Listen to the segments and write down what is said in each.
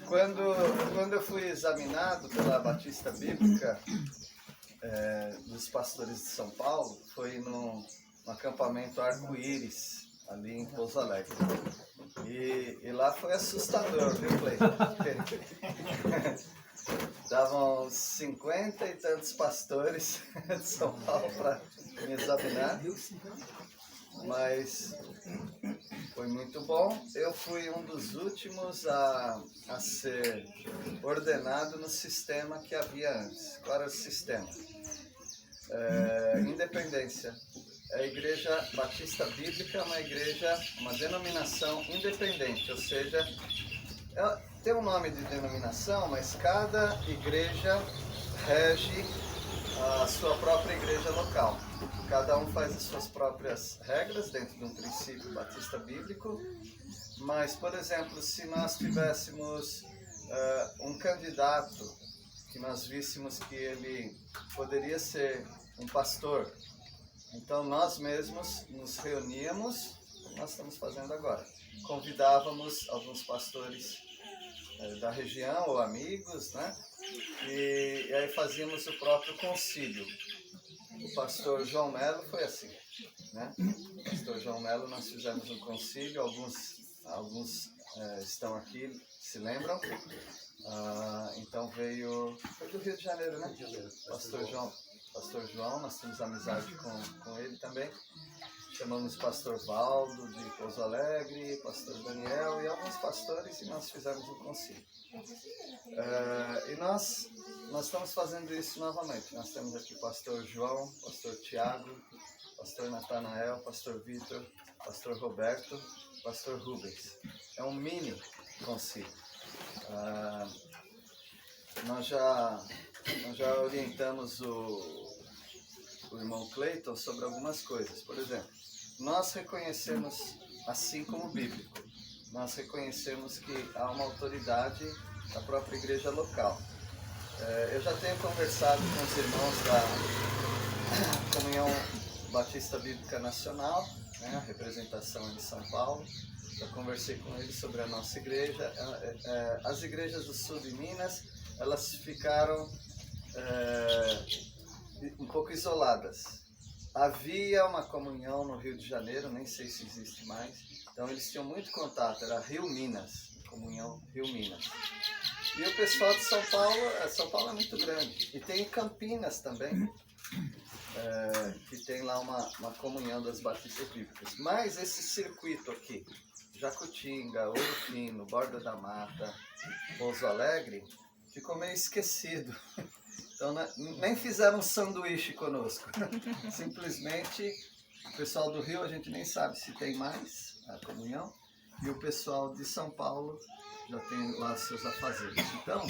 Quando eu fui examinado pela Batista Bíblica dos pastores de São Paulo, foi no acampamento Arco-Íris, ali em Pouso Alegre. E lá foi assustador, viu, Cleiton? Davam uns 50 e tantos pastores de São Paulo para me examinar, mas foi muito bom. Eu fui um dos últimos a ser ordenado no sistema que havia antes. Qual era o sistema? Independência. A Igreja Batista Bíblica é uma igreja, uma denominação independente, ou seja, ela tem um nome de denominação, mas cada igreja rege a sua própria igreja local. Cada um faz as suas próprias regras dentro de um princípio batista bíblico, mas, por exemplo, se nós tivéssemos um candidato que nós víssemos que ele poderia ser um pastor, então nós mesmos nos reuníamos, como nós estamos fazendo agora, convidávamos alguns pastores da região ou amigos, né? E aí fazíamos o próprio concílio. O pastor João Melo foi assim, né? O pastor João Melo, nós fizemos um concílio, alguns estão aqui, se lembram? Então foi do Rio de Janeiro, né? Pastor João, nós temos amizade com ele também. Chamamos o pastor Valdo de Pouso Alegre, pastor Daniel e alguns pastores, e nós fizemos um concílio. E nós estamos fazendo isso novamente. Nós temos aqui o pastor João, pastor Tiago, pastor Natanael, pastor Vitor, pastor Roberto, pastor Rubens. É um mini concílio. Nós já orientamos o irmão Cleiton sobre algumas coisas. Por exemplo, nós reconhecemos, assim como bíblico, nós reconhecemos que há uma autoridade da própria igreja local. Eu já tenho conversado com os irmãos da Comunhão Batista Bíblica Nacional, né, a representação de São Paulo. Já conversei com eles sobre a nossa igreja. As igrejas do sul de Minas, elas ficaram um pouco isoladas. Havia uma comunhão no Rio de Janeiro, nem sei se existe mais, então eles tinham muito contato, era Rio Minas, comunhão Rio Minas. E o pessoal de São Paulo é muito grande, e tem Campinas também, que tem lá uma comunhão das batistas bíblicas. Mas esse circuito aqui, Jacutinga, Ouro Fino, Borda da Mata, Pouso Alegre, ficou meio esquecido. Então, nem fizeram um sanduíche conosco. Simplesmente, o pessoal do Rio, a gente nem sabe se tem mais a comunhão. E o pessoal de São Paulo já tem lá seus afazeres. Então,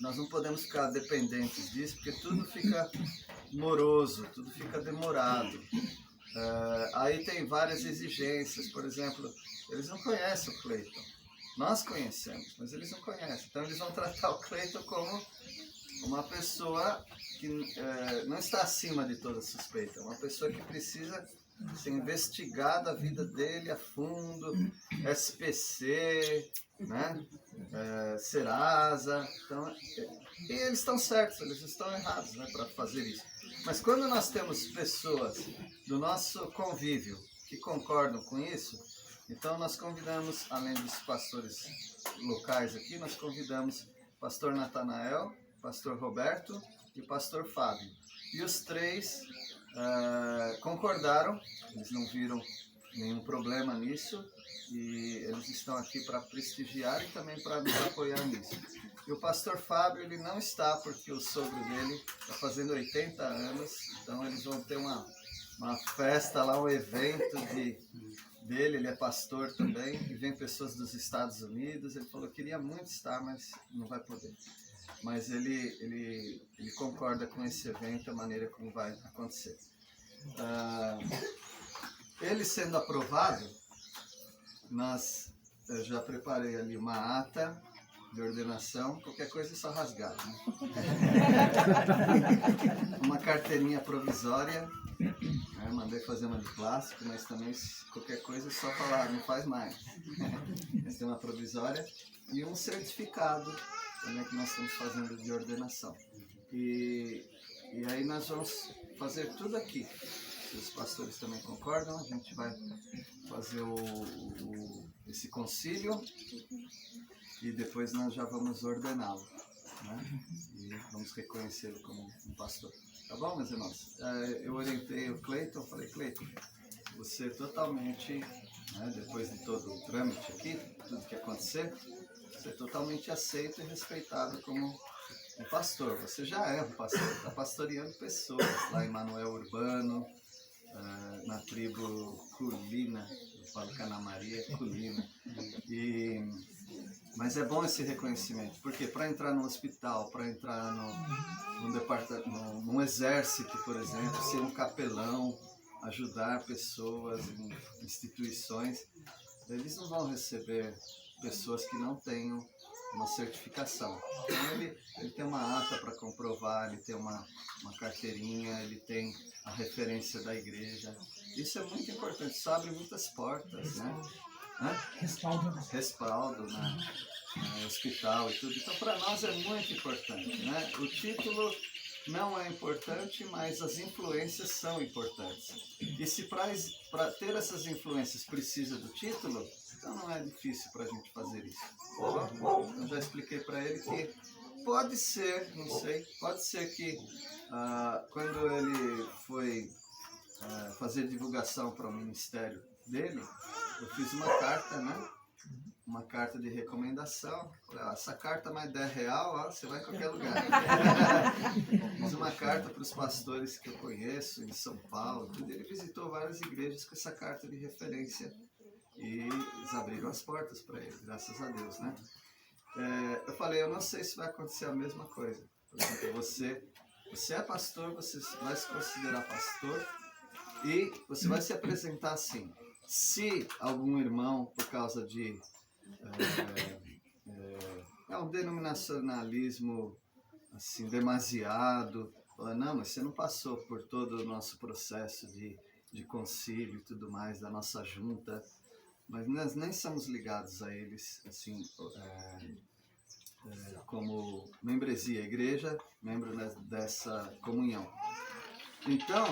nós não podemos ficar dependentes disso, porque tudo fica moroso, tudo fica demorado. Aí tem várias exigências. Por exemplo, eles não conhecem o Cleiton. Nós conhecemos, mas eles não conhecem. Então, eles vão tratar o Cleiton como uma pessoa que não está acima de toda suspeita, uma pessoa que precisa ser investigada a vida dele a fundo, SPC, né? Serasa, então, e eles estão certos, eles estão errados, né, para fazer isso. Mas quando nós temos pessoas do nosso convívio que concordam com isso, então nós convidamos, além dos pastores locais aqui, nós convidamos o pastor Natanael, pastor Roberto e o pastor Fábio. E os três concordaram, eles não viram nenhum problema nisso, e eles estão aqui para prestigiar e também para nos apoiar nisso. E o pastor Fábio, ele não está, porque o sogro dele está fazendo 80 anos, então eles vão ter uma festa lá, um evento dele, ele é pastor também, e vem pessoas dos Estados Unidos. Ele falou que queria muito estar, mas não vai poder. Mas ele concorda com esse evento, a maneira como vai acontecer. Ele sendo aprovado, eu já preparei ali uma ata de ordenação, qualquer coisa é só rasgar, né? Uma carteirinha provisória, Mandei fazer uma de plástico, mas também qualquer coisa é só falar, não faz mais. Mas tem uma provisória e um certificado também que nós estamos fazendo de ordenação. E aí nós vamos fazer tudo aqui. Se os pastores também concordam, a gente vai fazer esse concílio e depois nós já vamos ordená-lo, né? E vamos reconhecê-lo como um pastor. Tá bom, meus irmãos? Eu orientei o Cleiton, falei, Cleiton, você totalmente, né, depois de todo o trâmite aqui, tudo que acontecer, você é totalmente aceito e respeitado como um pastor. Você já é um pastor, está pastoreando pessoas lá em Manoel Urbano, na tribo Culina, eu falo Canamaria, Culina. Mas é bom esse reconhecimento, porque para entrar no hospital, para entrar num exército, por exemplo, ser um capelão, ajudar pessoas em instituições, eles não vão receber pessoas que não tenham uma certificação. Então ele tem uma ata para comprovar, ele tem uma carteirinha, ele tem a referência da igreja. Isso é muito importante, isso abre muitas portas, né? Respaldo no hospital e tudo. Então, para nós é muito importante, né? O título não é importante, mas as influências são importantes. E se para ter essas influências precisa do título, então não é difícil para a gente fazer isso. Eu já expliquei para ele que pode ser, não sei, pode ser que quando ele foi fazer divulgação para o ministério dele, eu fiz uma carta, né? Uma carta de recomendação. Essa carta mais 10 real, você vai em qualquer lugar. Fiz uma carta para os pastores que eu conheço em São Paulo. Ele visitou várias igrejas com essa carta de referência e eles abriram as portas para ele, graças a Deus, né? Eu falei, eu não sei se vai acontecer a mesma coisa. Por exemplo, você é pastor, você vai se considerar pastor e você vai se apresentar assim. Se algum irmão, por causa de um denominacionalismo assim, demasiado, fala, não, mas você não passou por todo o nosso processo de concílio e tudo mais, da nossa junta, mas nós nem somos ligados a eles assim, como membresia, igreja, membro dessa comunhão. Então,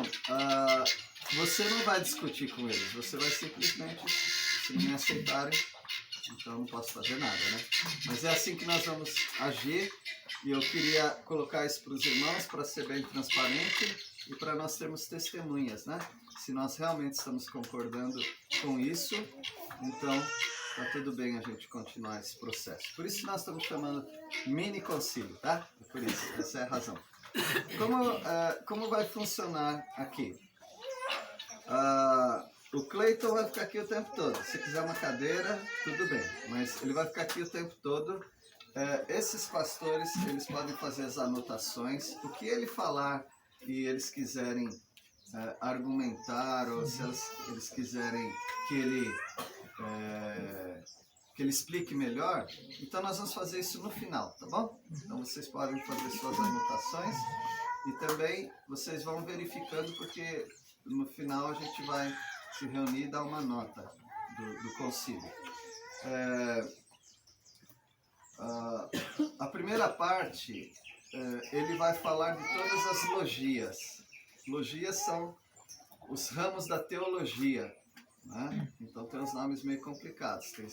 você não vai discutir com eles, você vai simplesmente, se não me aceitarem, então não posso fazer nada, né? Mas é assim que nós vamos agir e eu queria colocar isso para os irmãos para ser bem transparente e para nós termos testemunhas, né? Se nós realmente estamos concordando com isso, então tá tudo bem a gente continuar esse processo. Por isso nós estamos chamando mini concílio, tá? Por isso, essa é a razão. Como vai funcionar aqui? O Cleiton vai ficar aqui o tempo todo. Se quiser uma cadeira, tudo bem. Mas ele vai ficar aqui o tempo todo. Esses pastores, eles podem fazer as anotações. O que ele falar e eles quiserem argumentar, ou se eles quiserem que ele explique melhor, então nós vamos fazer isso no final, tá bom? Então vocês podem fazer suas anotações e também vocês vão verificando, porque no final a gente vai se reunir e dar uma nota do concílio. A primeira parte, ele vai falar de todas as logias. Logias são os ramos da teologia, né? Então tem uns nomes meio complicados. Tem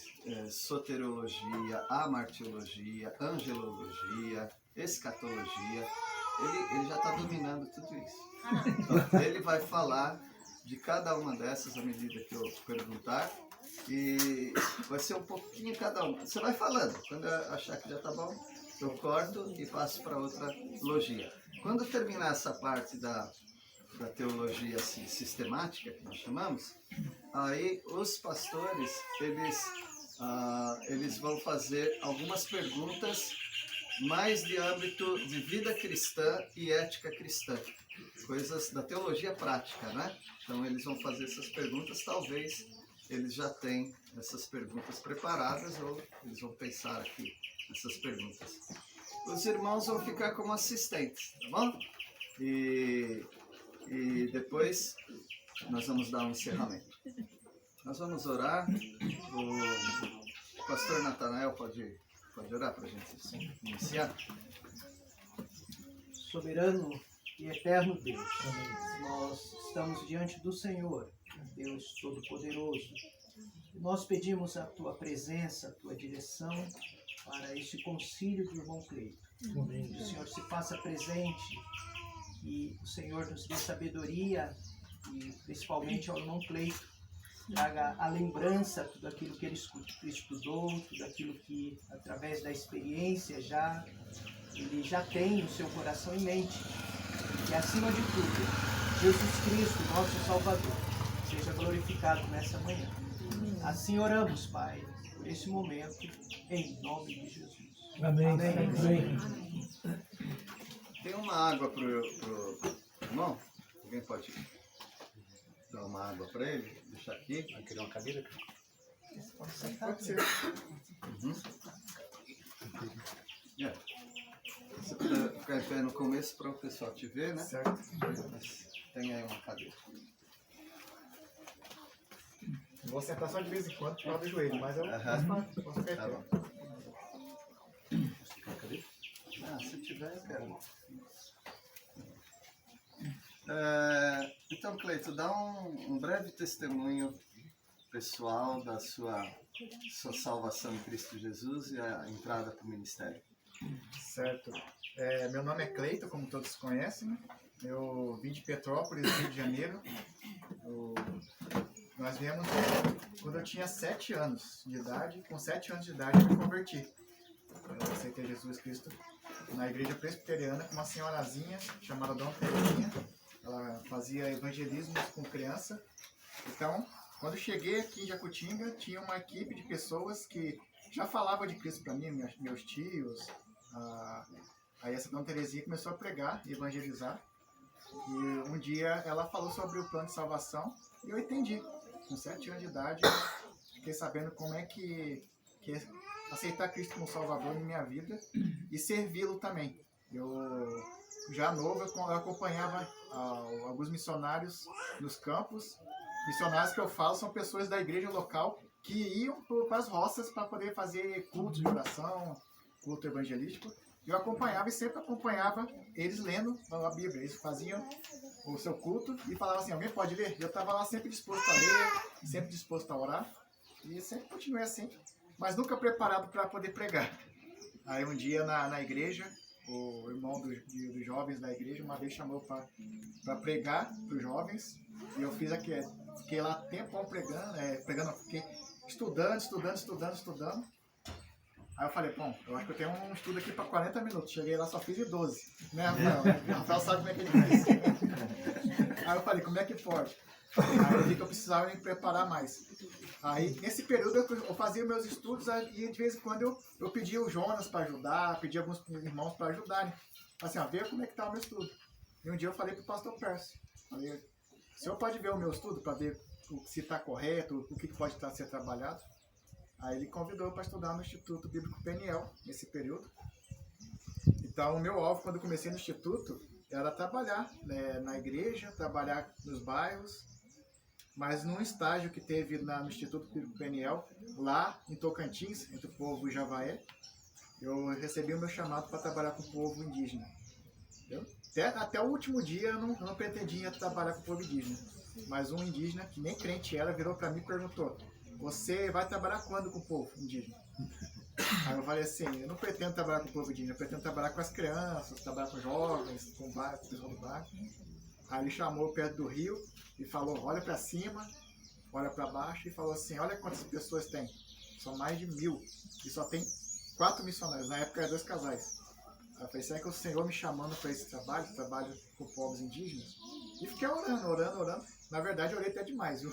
soteriologia, amartiologia, angelologia, escatologia. Ele já está dominando tudo isso. Então, ele vai falar de cada uma dessas à medida que eu perguntar. E vai ser um pouquinho cada uma. Você vai falando. Quando eu achar que já está bom, eu corto e passo para outra logia. Quando terminar essa parte da teologia assim, sistemática, que nós chamamos, aí os pastores, eles vão fazer algumas perguntas mais de âmbito de vida cristã e ética cristã, coisas da teologia prática, né? Então eles vão fazer essas perguntas, talvez eles já tenham essas perguntas preparadas ou eles vão pensar aqui nessas perguntas. Os irmãos vão ficar como assistentes, tá bom? E E depois nós vamos dar um encerramento. Nós vamos orar. O pastor Natanael pode orar para a gente iniciar? Soberano e eterno Deus, nós estamos diante do Senhor, Deus Todo-Poderoso. Nós pedimos a Tua presença, a Tua direção para este concílio do irmão Cleito. Que o Senhor se faça presente e o Senhor nos dê sabedoria e principalmente ao irmão Cleito traga a lembrança tudo aquilo que ele estudou, tudo aquilo que através da experiência ele já tem no seu coração em mente. E acima de tudo, Jesus Cristo, nosso Salvador, seja glorificado nessa manhã. Assim oramos, Pai, por esse momento, em nome de Jesus. Amém. Amém. Amém. Tem uma água pro irmão? Alguém pode dar uma água para ele? Deixar aqui. Vai querer uma cadeira? Pode ser. Você puder ficar em pé no começo para o pessoal te ver, né? Certo. Mas tem aí uma cadeira. Vou sentar só de vez em quando por causa do joelho, mas eu posso ficar Tá em bom. pé. Se tiver, eu quero. Então, Cleito, dá um breve testemunho pessoal da sua salvação em Cristo Jesus e a entrada para o ministério. Certo. Meu nome é Cleito, como todos conhecem. Eu vim de Petrópolis, Rio de Janeiro. Nós viemos quando eu tinha 7 anos de idade. Com 7 anos de idade eu me converti. Eu aceitei Jesus Cristo na igreja presbiteriana com uma senhorazinha chamada Dona Terezinha. Ela fazia evangelismo com criança. Então, quando cheguei aqui em Jacutinga, tinha uma equipe de pessoas que já falavam de Cristo para mim, meus tios. Aí essa Dona Terezinha começou a pregar e evangelizar. E um dia ela falou sobre o plano de salvação e eu entendi. Com 7 anos de idade, fiquei sabendo como é que é aceitar Cristo como Salvador na minha vida e servi-lo também. Eu, já novo, eu acompanhava alguns missionários nos campos. Missionários que eu falo são pessoas da igreja local que iam para as roças para poder fazer cultos de oração, culto evangelístico. Eu acompanhava e sempre acompanhava eles lendo a Bíblia. Eles faziam o seu culto e falavam assim, alguém pode ler? Eu estava lá sempre disposto a ler, sempre disposto a orar. E sempre continuei assim, mas nunca preparado para poder pregar. Aí um dia na igreja, o irmão dos jovens da igreja uma vez chamou para pregar para os jovens. E eu fiz aqui, fiquei lá tempão pregando, fiquei estudando. Aí eu falei, bom, eu acho que eu tenho um estudo aqui para 40 minutos. Cheguei lá, só fiz em 12. Né, Rafael? O Rafael sabe como é que ele fez. Aí eu falei, como é que pode? Aí eu vi que eu precisava me preparar mais. Aí, nesse período, eu fazia meus estudos e de vez em quando eu pedia o Jonas para ajudar, pedia alguns irmãos para ajudarem. Assim, ver como é que está o meu estudo. E um dia eu falei para o pastor Pércio, falei, o senhor pode ver o meu estudo para ver se está correto, o que pode ser trabalhado? Aí ele convidou para estudar no Instituto Bíblico Peniel, nesse período. Então, o meu alvo, quando eu comecei no Instituto, era trabalhar na igreja, trabalhar nos bairros, mas num estágio que teve no Instituto Bíblico Peniel, lá em Tocantins, entre o povo Javaé, eu recebi o meu chamado para trabalhar com o povo indígena. Até o último dia eu não pretendia trabalhar com o povo indígena, mas um indígena, que nem crente era, virou para mim e perguntou, você vai trabalhar quando com o povo indígena? Aí eu falei assim, eu não pretendo trabalhar com o povo indígena, eu pretendo trabalhar com as crianças, trabalhar com jovens, com o pessoal do bairro. Aí ele chamou perto do rio e falou, olha para cima, olha para baixo e falou assim, olha quantas pessoas tem. São mais de 1000 e só tem 4 missionários, na época eram 2 casais. Aí eu falei, será que é o Senhor me chamando para esse trabalho com povos indígenas? E fiquei orando. Na verdade, eu orei até demais, viu?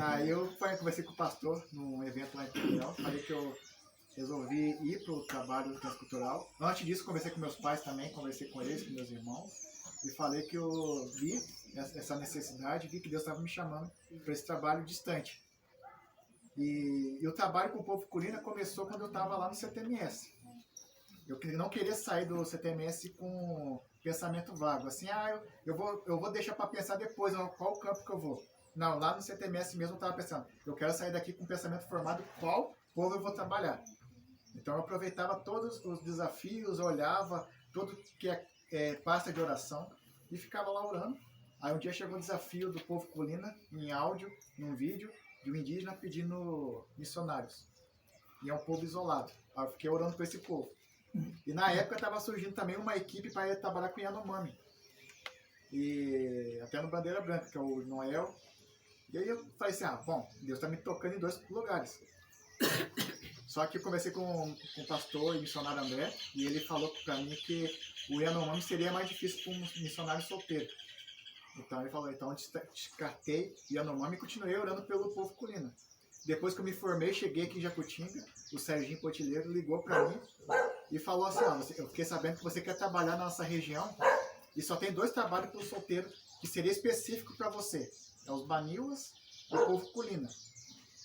Aí eu conversei com o pastor num evento lá em Portugal. Falei que eu resolvi ir para o trabalho transcultural. Antes disso, conversei com meus pais também, conversei com eles, com meus irmãos. E falei que eu vi essa necessidade, vi que Deus estava me chamando para esse trabalho distante. E o trabalho com o povo Curina começou quando eu estava lá no CTMS. Eu não queria sair do CTMS pensamento vago. Assim, eu vou deixar para pensar depois qual campo que eu vou. Não, lá no CTMS mesmo eu estava pensando, eu quero sair daqui com o pensamento formado qual povo eu vou trabalhar. Então eu aproveitava todos os desafios, olhava tudo que é pasta de oração e ficava lá orando. Aí um dia chegou o desafio do povo Colina, em áudio, num vídeo, de um indígena pedindo missionários. E é um povo isolado. Aí eu fiquei orando com esse povo. E na época estava surgindo também uma equipe para trabalhar com Yanomami. E até no Bandeira Branca, que é o Noel. E aí eu falei assim, bom, Deus está me tocando em 2 lugares. Só que eu conversei com o pastor e missionário André, e ele falou para mim que o Yanomami seria mais difícil para um missionário solteiro. Então ele falou, então eu descartei Yanomami e continuei orando pelo povo Colina. Depois que eu me formei, cheguei aqui em Jacutinga, o Serginho Potilheiro ligou para mim e falou assim, eu fiquei sabendo que você quer trabalhar na nossa região e só tem 2 trabalhos para o solteiro que seria específico para você. É os Baniuas e o povo Colina.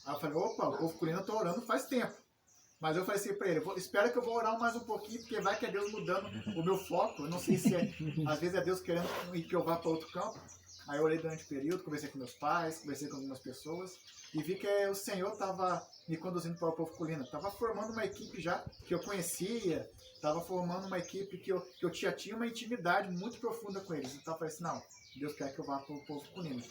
Aí eu falei, opa, o povo Colina eu tô orando faz tempo. Mas eu falei assim para ele, espera que eu vou orar mais um pouquinho, porque vai que é Deus mudando o meu foco. Eu não sei se às vezes é Deus querendo que eu vá para outro campo. Aí eu orei durante o período, conversei com meus pais, conversei com algumas pessoas e vi que o Senhor estava me conduzindo para o povo Colina. Estava formando uma equipe já que eu conhecia, estava formando uma equipe que eu já tinha uma intimidade muito profunda com eles. Então eu falei assim, não, Deus quer que eu vá para o povo Colina.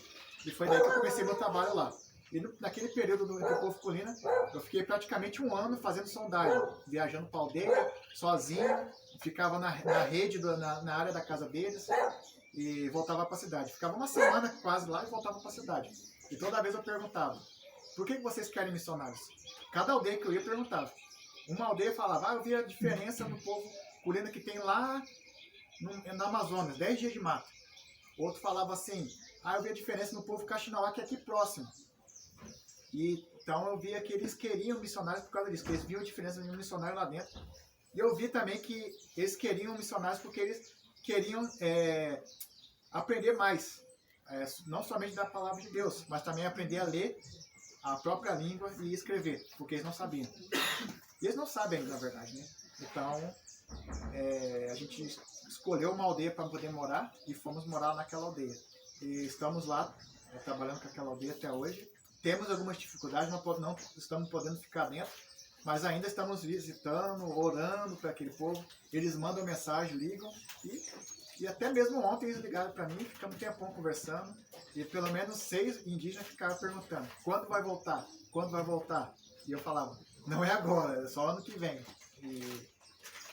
E foi daí que eu comecei meu trabalho lá. E naquele período do povo Colina, eu fiquei praticamente 1 ano fazendo sondagem, viajando para a aldeia, sozinho, ficava na rede, na área da casa deles e voltava para a cidade. Ficava 1 semana quase lá e voltava para a cidade. E toda vez eu perguntava, por que vocês querem missionários? Cada aldeia que eu ia perguntava. Uma aldeia falava, eu vi a diferença no povo Colina que tem lá no Amazonas, 10 dias de mato. Outro falava assim, eu vi a diferença no povo Caxinauá, que é aqui próximo. E então eu via que eles queriam missionários por causa disso, que eles viam a diferença de um missionário lá dentro. E eu vi também que eles queriam missionários porque eles queriam aprender mais. Não somente da palavra de Deus, mas também aprender a ler a própria língua e escrever, porque eles não sabiam. E eles não sabem ainda, na verdade, né? Então, a gente escolheu uma aldeia para poder morar e fomos morar naquela aldeia. E estamos lá, trabalhando com aquela aldeia até hoje. Temos algumas dificuldades, não estamos podendo ficar dentro, mas ainda estamos visitando, orando para aquele povo. Eles mandam mensagem, ligam, e até mesmo ontem eles ligaram para mim, ficamos um tempão conversando, e pelo menos 6 indígenas ficaram perguntando, quando vai voltar? Quando vai voltar? E eu falava, não é agora, é só ano que vem. E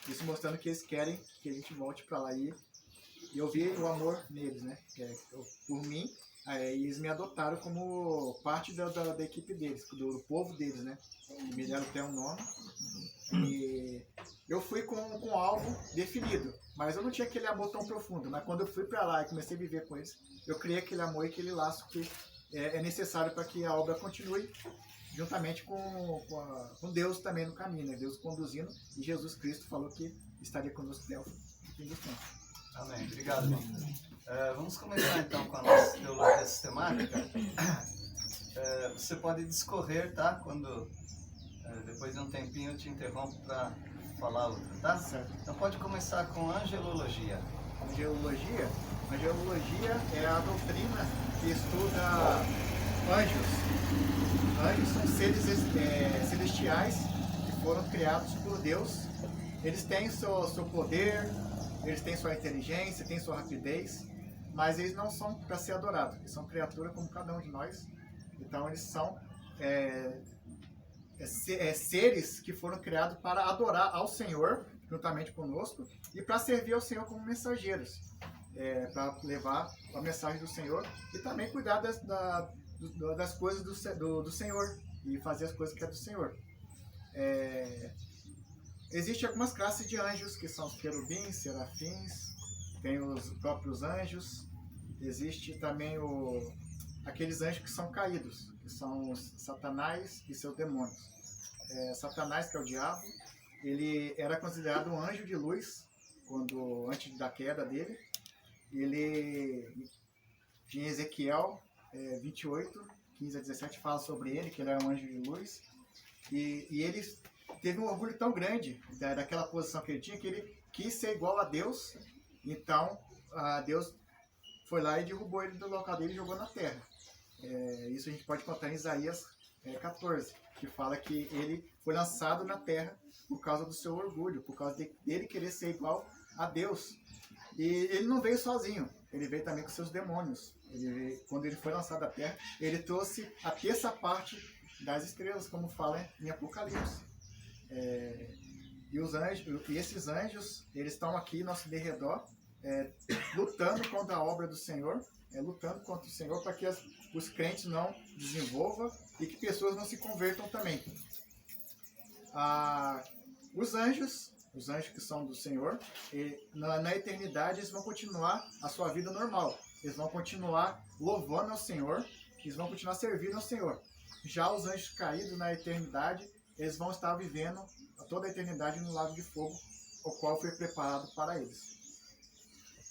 isso mostrando que eles querem que a gente volte para lá. E eu vi o amor neles, né? Por mim. E eles me adotaram como parte da equipe deles, do povo deles, né? Me deram até um nome. E eu fui com um alvo definido, mas eu não tinha aquele amor tão profundo. Mas quando eu fui para lá e comecei a viver com eles, eu criei aquele amor e aquele laço que é necessário para que a obra continue, juntamente com Deus também no caminho, né? Deus conduzindo, e Jesus Cristo falou que estaria conosco até o fim dos tempos. Amém. Obrigado, irmão. Vamos começar então com a nossa teologia sistemática. Você pode discorrer, tá? Quando depois de um tempinho eu te interrompo para falar outra, tá? Certo. Então pode começar com angelologia. Angelologia? Angelologia é a doutrina que estuda anjos. Anjos são seres celestiais que foram criados por Deus. Eles têm seu poder, eles têm sua inteligência, têm sua rapidez, mas eles não são para ser adorados. Eles são criaturas como cada um de nós. Então eles são seres que foram criados para adorar ao Senhor, juntamente conosco, e para servir ao Senhor como mensageiros, para levar a mensagem do Senhor e também cuidar das coisas do Senhor e fazer as coisas que é do Senhor. Existem algumas classes de anjos, que são os querubins, serafins, tem os próprios anjos, existe também aqueles anjos que são caídos, que são os Satanás e seus demônios. Satanás, que é o diabo, ele era considerado um anjo de luz antes da queda dele. Ele, em Ezequiel 28, 15 a 17, fala sobre ele, que ele era um anjo de luz. E ele teve um orgulho tão grande daquela posição que ele tinha, que ele quis ser igual a Deus Então, Deus foi lá e derrubou ele do local dele e jogou na terra. Isso a gente pode contar em Isaías 14, que fala que ele foi lançado na terra por causa do seu orgulho, por causa dele querer ser igual a Deus. E ele não veio sozinho, ele veio também com seus demônios. Quando ele foi lançado da terra, ele trouxe a terça parte das estrelas, como fala em Apocalipse. E esses anjos, eles estão aqui em nosso derredor, lutando contra a obra do Senhor, lutando contra o Senhor para que os crentes não desenvolvam e que pessoas não se convertam também. Os anjos que são do Senhor, na eternidade eles vão continuar a sua vida normal. Eles vão continuar louvando ao Senhor, eles vão continuar servindo ao Senhor. Já os anjos caídos na eternidade, eles vão estar vivendo toda a eternidade no lago de fogo, o qual foi preparado para eles.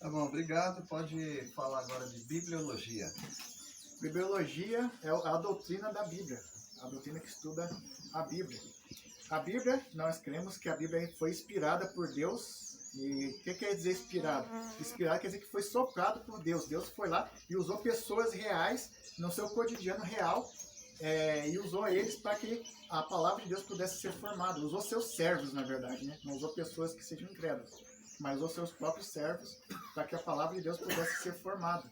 Tá bom, obrigado. Pode falar agora de bibliologia. Bibliologia é a doutrina da Bíblia, a doutrina que estuda a Bíblia. A Bíblia, nós cremos que a Bíblia foi inspirada por Deus. E o que quer dizer inspirado? Inspirado quer dizer que foi soprado por Deus. Deus foi lá e usou pessoas reais no seu cotidiano real, e usou eles para que a palavra de Deus pudesse ser formada. Usou seus servos, na verdade, né? Não usou pessoas que sejam incrédulas, mas usou seus próprios servos para que a palavra de Deus pudesse ser formada.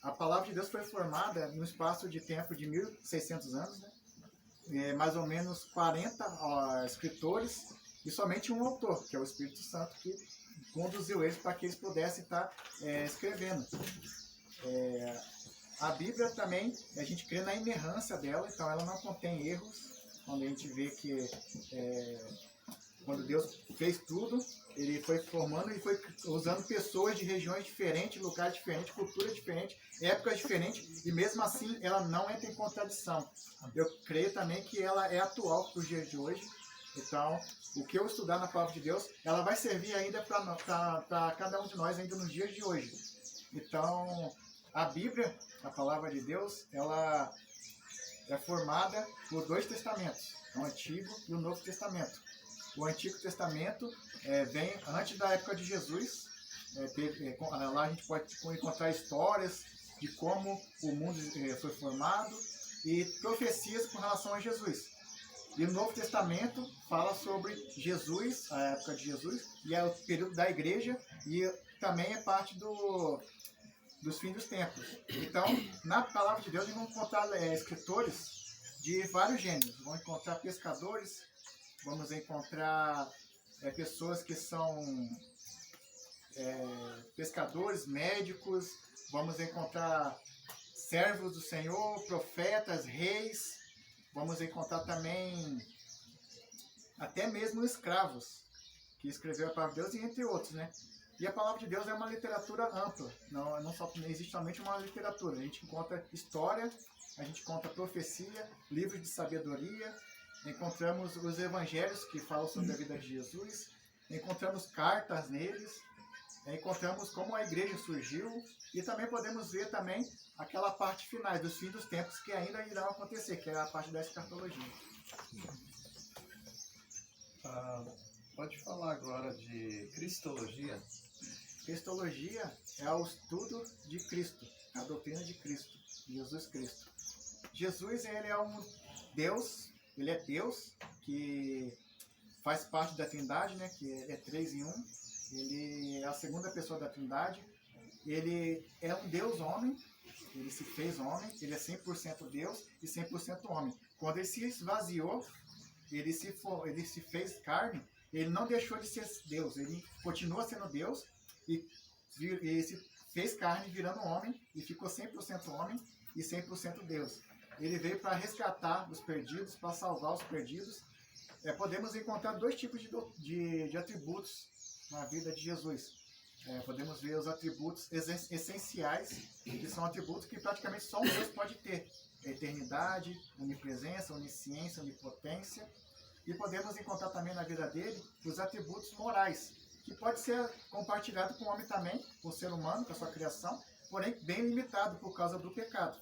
A palavra de Deus foi formada no espaço de tempo de 1.600 anos, né? Mais ou menos 40 escritores e somente um autor, que é o Espírito Santo, que conduziu eles para que eles pudessem estar escrevendo. A Bíblia também, a gente crê na inerrância dela, então ela não contém erros. Quando a gente vê que quando Deus fez tudo, ele foi formando e foi usando pessoas de regiões diferentes, lugares diferentes, culturas diferentes, épocas diferentes, e mesmo assim ela não entra em contradição. Eu creio também que ela é atual para os dias de hoje. Então, o que eu estudar na palavra de Deus, ela vai servir ainda para cada um de nós ainda nos dias de hoje. Então, a Bíblia, a palavra de Deus, ela é formada por 2 testamentos, o Antigo e o Novo Testamento. O Antigo Testamento vem antes da época de Jesus. Lá a gente pode encontrar histórias de como o mundo foi formado e profecias com relação a Jesus. E o Novo Testamento fala sobre Jesus, a época de Jesus, e é o período da igreja, e também é parte dos fins dos tempos. Então, na palavra de Deus, nós vamos encontrar escritores de vários gêneros. Vamos encontrar pescadores, vamos encontrar pessoas que são pescadores, médicos, vamos encontrar servos do Senhor, profetas, reis, vamos encontrar também até mesmo escravos que escreveram a palavra de Deus, e entre outros, né? E a palavra de Deus é uma literatura ampla, não existe somente uma literatura. A gente encontra história, a gente encontra profecia, livros de sabedoria, encontramos os evangelhos que falam sobre a vida de Jesus, encontramos cartas neles, encontramos como a igreja surgiu, e também podemos ver também aquela parte final dos fins dos tempos que ainda irão acontecer, que é a parte da escatologia. Pode falar agora de cristologia. Cristologia é o estudo de Cristo, a doutrina de Cristo, Jesus Cristo. Jesus, ele é um Deus, ele é Deus que faz parte da Trindade, né, que é 3 em 1. Ele é a segunda pessoa da Trindade. Ele é um Deus homem, ele se fez homem, ele é 100% Deus e 100% homem. Quando ele se esvaziou, ele se fez carne, ele não deixou de ser Deus, ele continua sendo Deus e se fez carne virando homem e ficou 100% homem e 100% Deus. Ele veio para resgatar os perdidos, para salvar os perdidos. Podemos encontrar 2 tipos de atributos na vida de Jesus. Podemos ver os atributos essenciais, que são atributos que praticamente só um Deus pode ter. Eternidade, onipresença, onisciência, onipotência. E podemos encontrar também na vida dele os atributos morais, que pode ser compartilhado com o homem também, com o ser humano, com a sua criação, porém bem limitado por causa do pecado.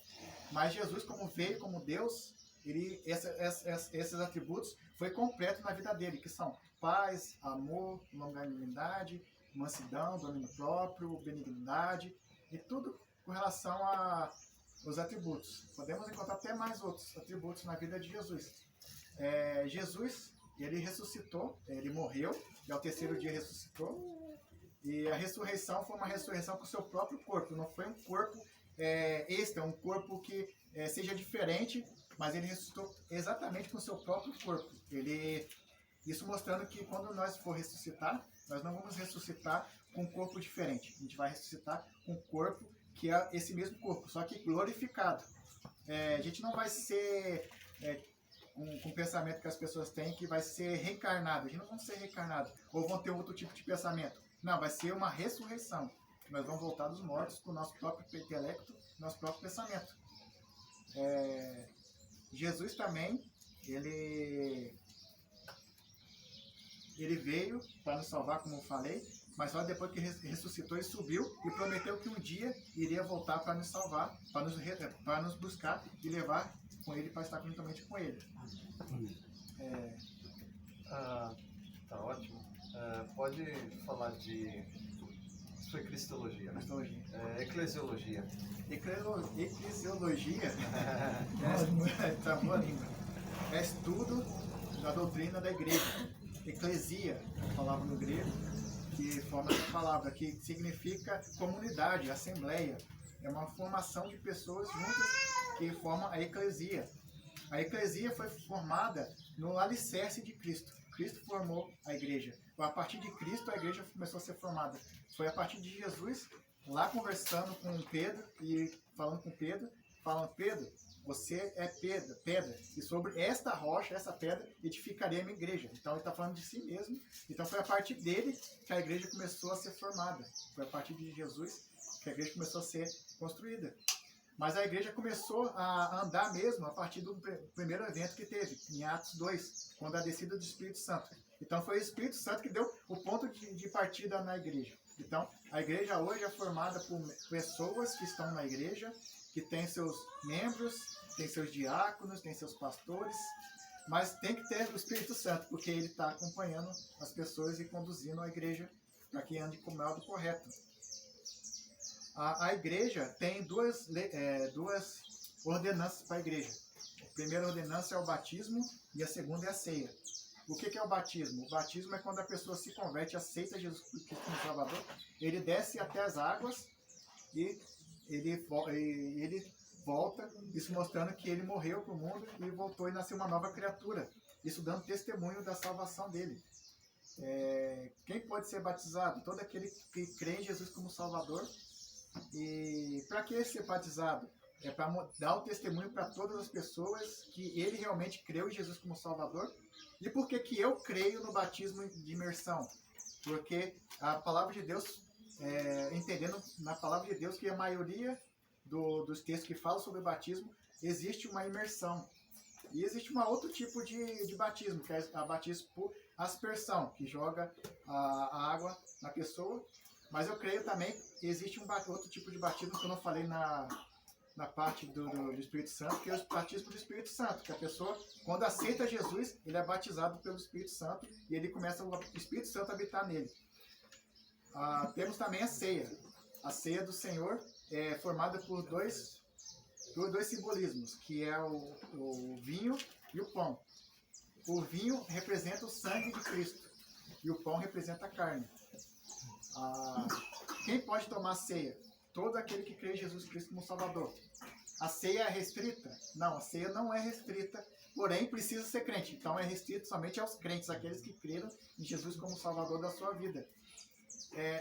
Mas Jesus, como veio como Deus, esses atributos foi completo na vida dele, que são paz, amor, longanimidade, mansidão, domínio próprio, benignidade e tudo com relação aos atributos. Podemos encontrar até mais outros atributos na vida de Jesus. Jesus, ele ressuscitou, ele morreu e ao terceiro dia ressuscitou. E a ressurreição foi uma ressurreição com o seu próprio corpo, não foi um corpo extra, um corpo que seja diferente, mas ele ressuscitou exatamente com o seu próprio corpo. Isso mostrando que quando nós for ressuscitar, nós não vamos ressuscitar com um corpo diferente. A gente vai ressuscitar com um corpo que é esse mesmo corpo, só que glorificado. A gente não vai ser com o pensamento que as pessoas têm, que vai ser reencarnado. A gente não vai ser reencarnado, ou vão ter outro tipo de pensamento. Não, vai ser uma ressurreição. Nós vamos voltar dos mortos com o nosso próprio intelecto, nosso próprio pensamento. Jesus também, ele veio para nos salvar, como eu falei, mas só depois que ressuscitou e subiu e prometeu que um dia iria voltar para nos salvar, para nos buscar e levar com ele para estar juntamente com ele. Tá ótimo. Pode falar de... Isso é cristologia, né? Cristologia. Eclesiologia. Eclesiologia tá boa língua. É estudo da doutrina da igreja. Eclesia, a palavra no grego, que forma essa palavra, que significa comunidade, assembleia. É uma formação de pessoas juntas que formam a eclesia. A eclesia foi formada no alicerce de Cristo. Cristo formou a igreja. A partir de Cristo, a igreja começou a ser formada. Foi a partir de Jesus, lá conversando com Pedro e falando com Pedro, falando: Pedro, você é pedra, e sobre esta rocha, essa pedra, edificarei a minha igreja. Então ele está falando de si mesmo. Então foi a partir dele que a igreja começou a ser formada. Foi a partir de Jesus que a igreja começou a ser construída. Mas a igreja começou a andar mesmo a partir do primeiro evento que teve, em Atos 2, quando a descida do Espírito Santo. Então foi o Espírito Santo que deu o ponto de partida na igreja. Então a igreja hoje é formada por pessoas que estão na igreja, que tem seus membros, tem seus diáconos, tem seus pastores, mas tem que ter o Espírito Santo, porque ele está acompanhando as pessoas e conduzindo a igreja para que ande como é o correto. A igreja tem duas ordenanças para a igreja. A primeira ordenança é o batismo e a segunda é a ceia. O que é o batismo? O batismo é quando a pessoa se converte, aceita Jesus Cristo como Salvador, ele desce até as águas e ele volta, isso mostrando que ele morreu para o mundo e voltou e nasceu uma nova criatura, isso dando testemunho da salvação dele. Quem pode ser batizado? Todo aquele que crê em Jesus como Salvador. E para que ser batizado? É para dar o testemunho para todas as pessoas que ele realmente creu em Jesus como Salvador. E por que eu creio no batismo de imersão? Porque a palavra de Deus, entendendo na palavra de Deus que a maioria dos textos que falam sobre o batismo, existe uma imersão. E existe um outro tipo de batismo, que é a batismo por aspersão, que joga a água na pessoa. Mas eu creio também que existe outro tipo de batismo que eu não falei na parte do Espírito Santo, que é o batismo do Espírito Santo, que a pessoa, quando aceita Jesus, ele é batizado pelo Espírito Santo e ele começa o Espírito Santo a habitar nele. Temos também a ceia. A ceia do Senhor é formada por dois simbolismos, que é o vinho e o pão. O vinho representa o sangue de Cristo e o pão representa a carne. Quem pode tomar ceia? Todo aquele que crê em Jesus Cristo como Salvador. A ceia é restrita? Não, a ceia não é restrita, porém precisa ser crente. Então é restrito somente aos crentes, aqueles que creram em Jesus como Salvador da sua vida.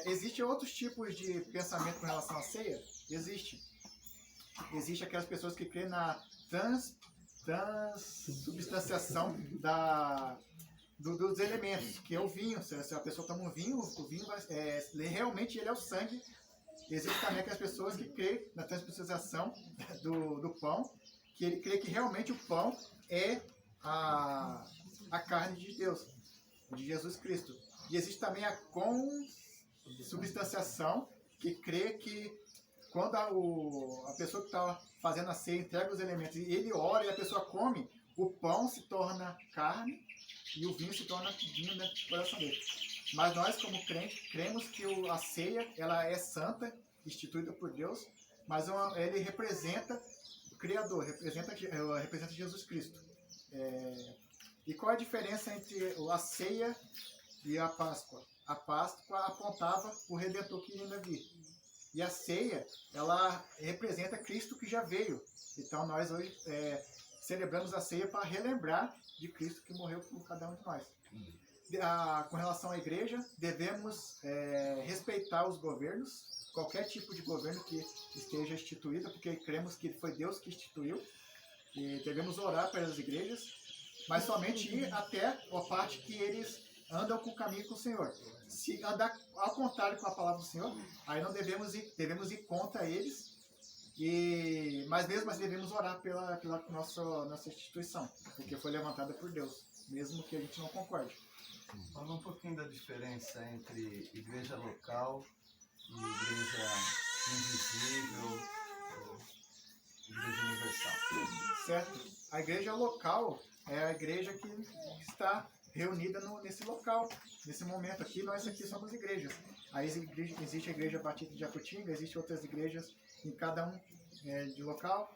Existem outros tipos de pensamento com relação à ceia? Existe aquelas pessoas que creem na transubstanciação dos elementos, que é o vinho. Se a pessoa toma um vinho, o vinho realmente ele é o sangue. Existem também aquelas pessoas que creem na transubstanciação do pão, que ele crê que realmente o pão é a carne de Deus, de Jesus Cristo. E existe também a consubstanciação, que crê que quando a pessoa que está fazendo a ceia entrega os elementos e ele ora e a pessoa come, o pão se torna carne e o vinho se torna vinho dentro do coração dele. Mas nós, como crentes, cremos que a ceia ela é santa, instituída por Deus, mas ele representa o Criador, representa Jesus Cristo. E qual a diferença entre a ceia e a Páscoa? A Páscoa apontava o Redentor que ainda vir. E a ceia, ela representa Cristo que já veio. Então nós hoje celebramos a ceia para relembrar de Cristo que morreu por cada um de nós. Com relação à igreja, devemos respeitar os governos, qualquer tipo de governo que esteja instituído, porque cremos que foi Deus que instituiu. E devemos orar pelas igrejas, mas somente ir até a parte que eles andam com o caminho com o Senhor. Se andar ao contrário com a palavra do Senhor, aí não devemos ir contra eles, mas mesmo assim devemos orar pela nossa instituição, porque foi levantada por Deus, mesmo que a gente não concorde. Fala um pouquinho da diferença entre igreja local e igreja invisível, igreja universal. Certo. A igreja local é a igreja que está reunida nesse local, nesse momento aqui. Nós aqui somos igrejas. Aí existe a igreja Batista de Jacutinga, existem outras igrejas em cada um de local,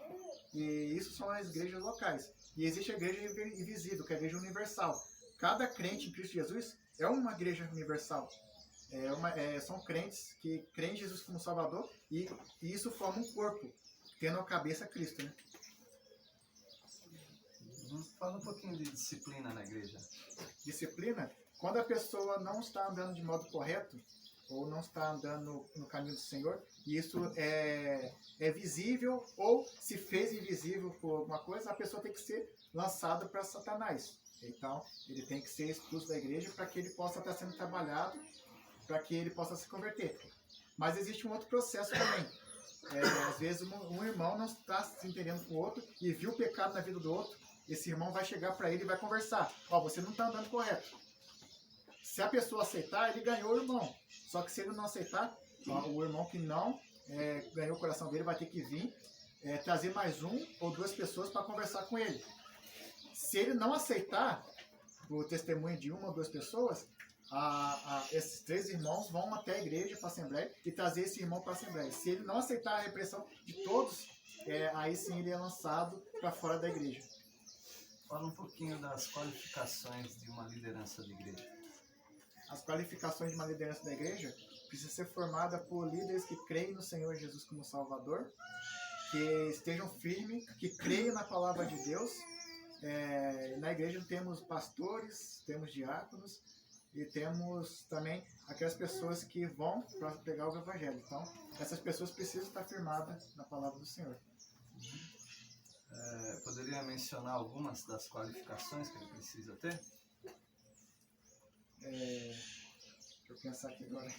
e isso são as igrejas locais. E existe a igreja invisível, que é a igreja universal. Cada crente em Cristo Jesus é uma igreja universal. São crentes que creem em Jesus como Salvador, e isso forma um corpo, tendo a cabeça Cristo, né? Fala um pouquinho de disciplina na igreja. Disciplina, quando a pessoa não está andando de modo correto, ou não está andando no caminho do Senhor, e isso é visível, ou se fez invisível por alguma coisa, a pessoa tem que ser lançada para Satanás. Então, ele tem que ser expulso da igreja para que ele possa estar sendo trabalhado, para que ele possa se converter. Mas existe um outro processo também. Às vezes um irmão não está se entendendo com o outro e viu o pecado na vida do outro. Esse irmão vai chegar para ele e vai conversar. Você não está andando correto. Se a pessoa aceitar, ele ganhou o irmão. Só que se ele não aceitar, o irmão que não ganhou o coração dele vai ter que vir trazer mais um ou duas pessoas para conversar com ele. Se ele não aceitar o testemunho de uma ou duas pessoas, esses 3 irmãos vão até a igreja, para a Assembleia, e trazer esse irmão para a Assembleia. Se ele não aceitar a repressão de todos, aí sim ele é lançado para fora da igreja. Fala um pouquinho das qualificações de uma liderança de igreja. As qualificações de uma liderança da igreja precisa ser formada por líderes que creem no Senhor Jesus como Salvador, que estejam firmes, que creiam na palavra de Deus. Na igreja temos pastores, temos diáconos e temos também aquelas pessoas que vão para pregar o evangelho. Então, essas pessoas precisam estar firmadas na palavra do Senhor. Poderia mencionar algumas das qualificações que ele precisa ter? Deixa eu pensar aqui agora.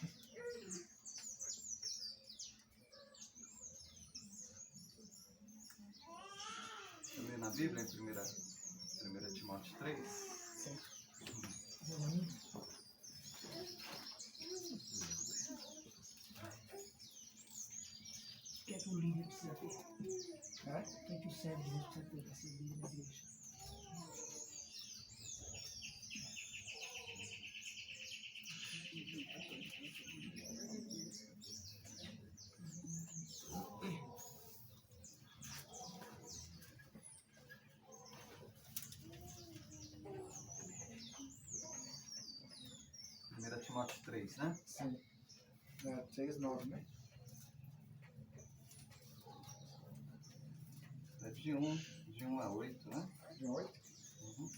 Deixa eu ler na Bíblia, em 1 Timóteo 3. Sim. O que é que o líder precisa ter? O que é que o servo de Deus precisa ter para ser líder na igreja? Timóteo 3, né? Sim. 3:9, né? É de 1 a 8, né? De 8? Uhum.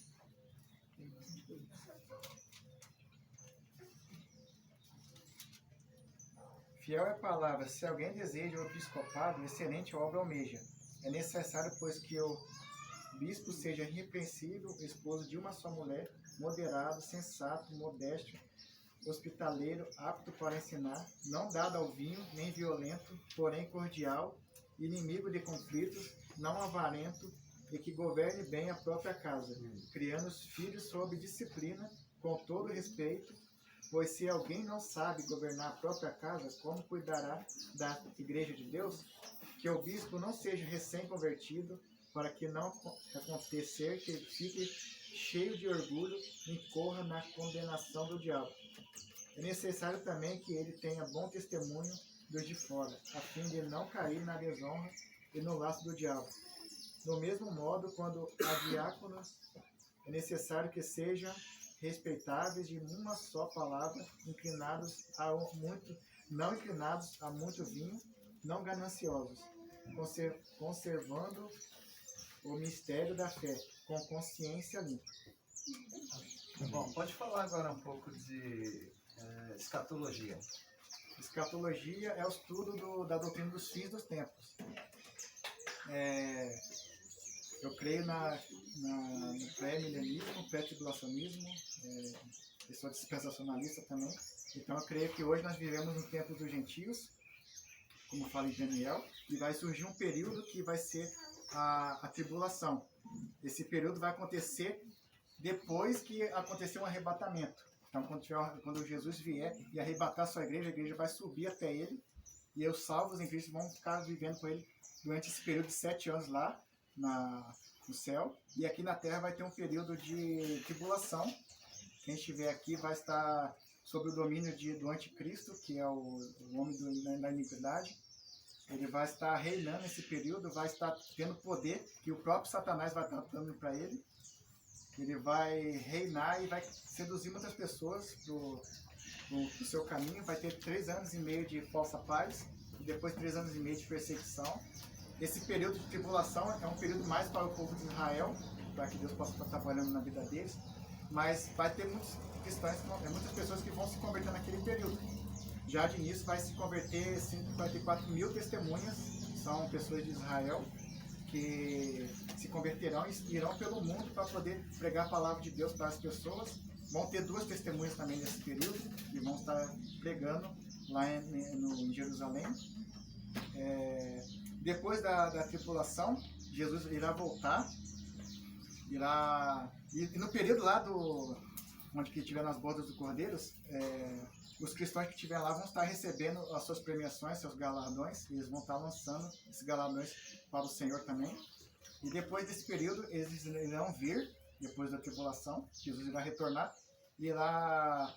Fiel é a palavra. Se alguém deseja o episcopado, excelente obra almeja. É necessário, pois, que o bispo seja irrepreensível, esposo de uma só mulher, moderado, sensato, modesto, hospitaleiro, apto para ensinar, não dado ao vinho, nem violento, porém cordial, inimigo de conflitos, não avarento, e que governe bem a própria casa, criando os filhos sob disciplina, com todo respeito, pois se alguém não sabe governar a própria casa, como cuidará da igreja de Deus? Que o bispo não seja recém-convertido, para que não acontecer que fique cheio de orgulho, incorra na condenação do diabo. É necessário também que ele tenha bom testemunho dos de fora, a fim de não cair na desonra e no laço do diabo. Do mesmo modo, quando há diáconos, é necessário que sejam respeitáveis de uma só palavra, não inclinados a muito vinho, não gananciosos, conservando o mistério da fé, com consciência limpa. Bom, pode falar agora um pouco de escatologia. Escatologia é o estudo da doutrina dos fins dos tempos. Eu creio no pré-milenismo, pré-tribulacionismo, eu sou dispensacionalista também. Então eu creio que hoje nós vivemos no tempo dos gentios, como fala em Daniel, e vai surgir um período que vai ser a tribulação. Esse período vai acontecer depois que acontecer um arrebatamento. Então quando Jesus vier e arrebatar a sua igreja, a igreja vai subir até ele, e os salvos em Cristo vão ficar vivendo com ele durante esse período de 7 anos lá no céu. E aqui na terra vai ter um período de tribulação. Quem estiver aqui vai estar sob o domínio do anticristo, que é o homem da iniquidade. Ele vai estar reinando nesse período, vai estar tendo poder que o próprio Satanás vai estar dando para ele. Ele vai reinar e vai seduzir muitas pessoas do seu caminho. Vai ter 3 anos e meio de falsa paz e depois 3 anos e meio de perseguição. Esse período de tribulação é um período mais para o povo de Israel, para que Deus possa estar trabalhando na vida deles. Mas vai ter muitos cristãos, muitas pessoas que vão se converter naquele período. Já de início vai se converter 54 mil testemunhas, são pessoas de Israel, que se converterão e irão pelo mundo para poder pregar a palavra de Deus para as pessoas. Vão ter 2 testemunhas também nesse período, que vão estar pregando lá em Jerusalém. Depois da tribulação, Jesus irá voltar, e no período lá onde que estiver nas bodas do Cordeiro, os cristãos que estiverem lá vão estar recebendo as suas premiações, seus galardões, e eles vão estar lançando esses galardões para o Senhor também. E depois desse período, eles irão vir, depois da tribulação, Jesus irá retornar e irá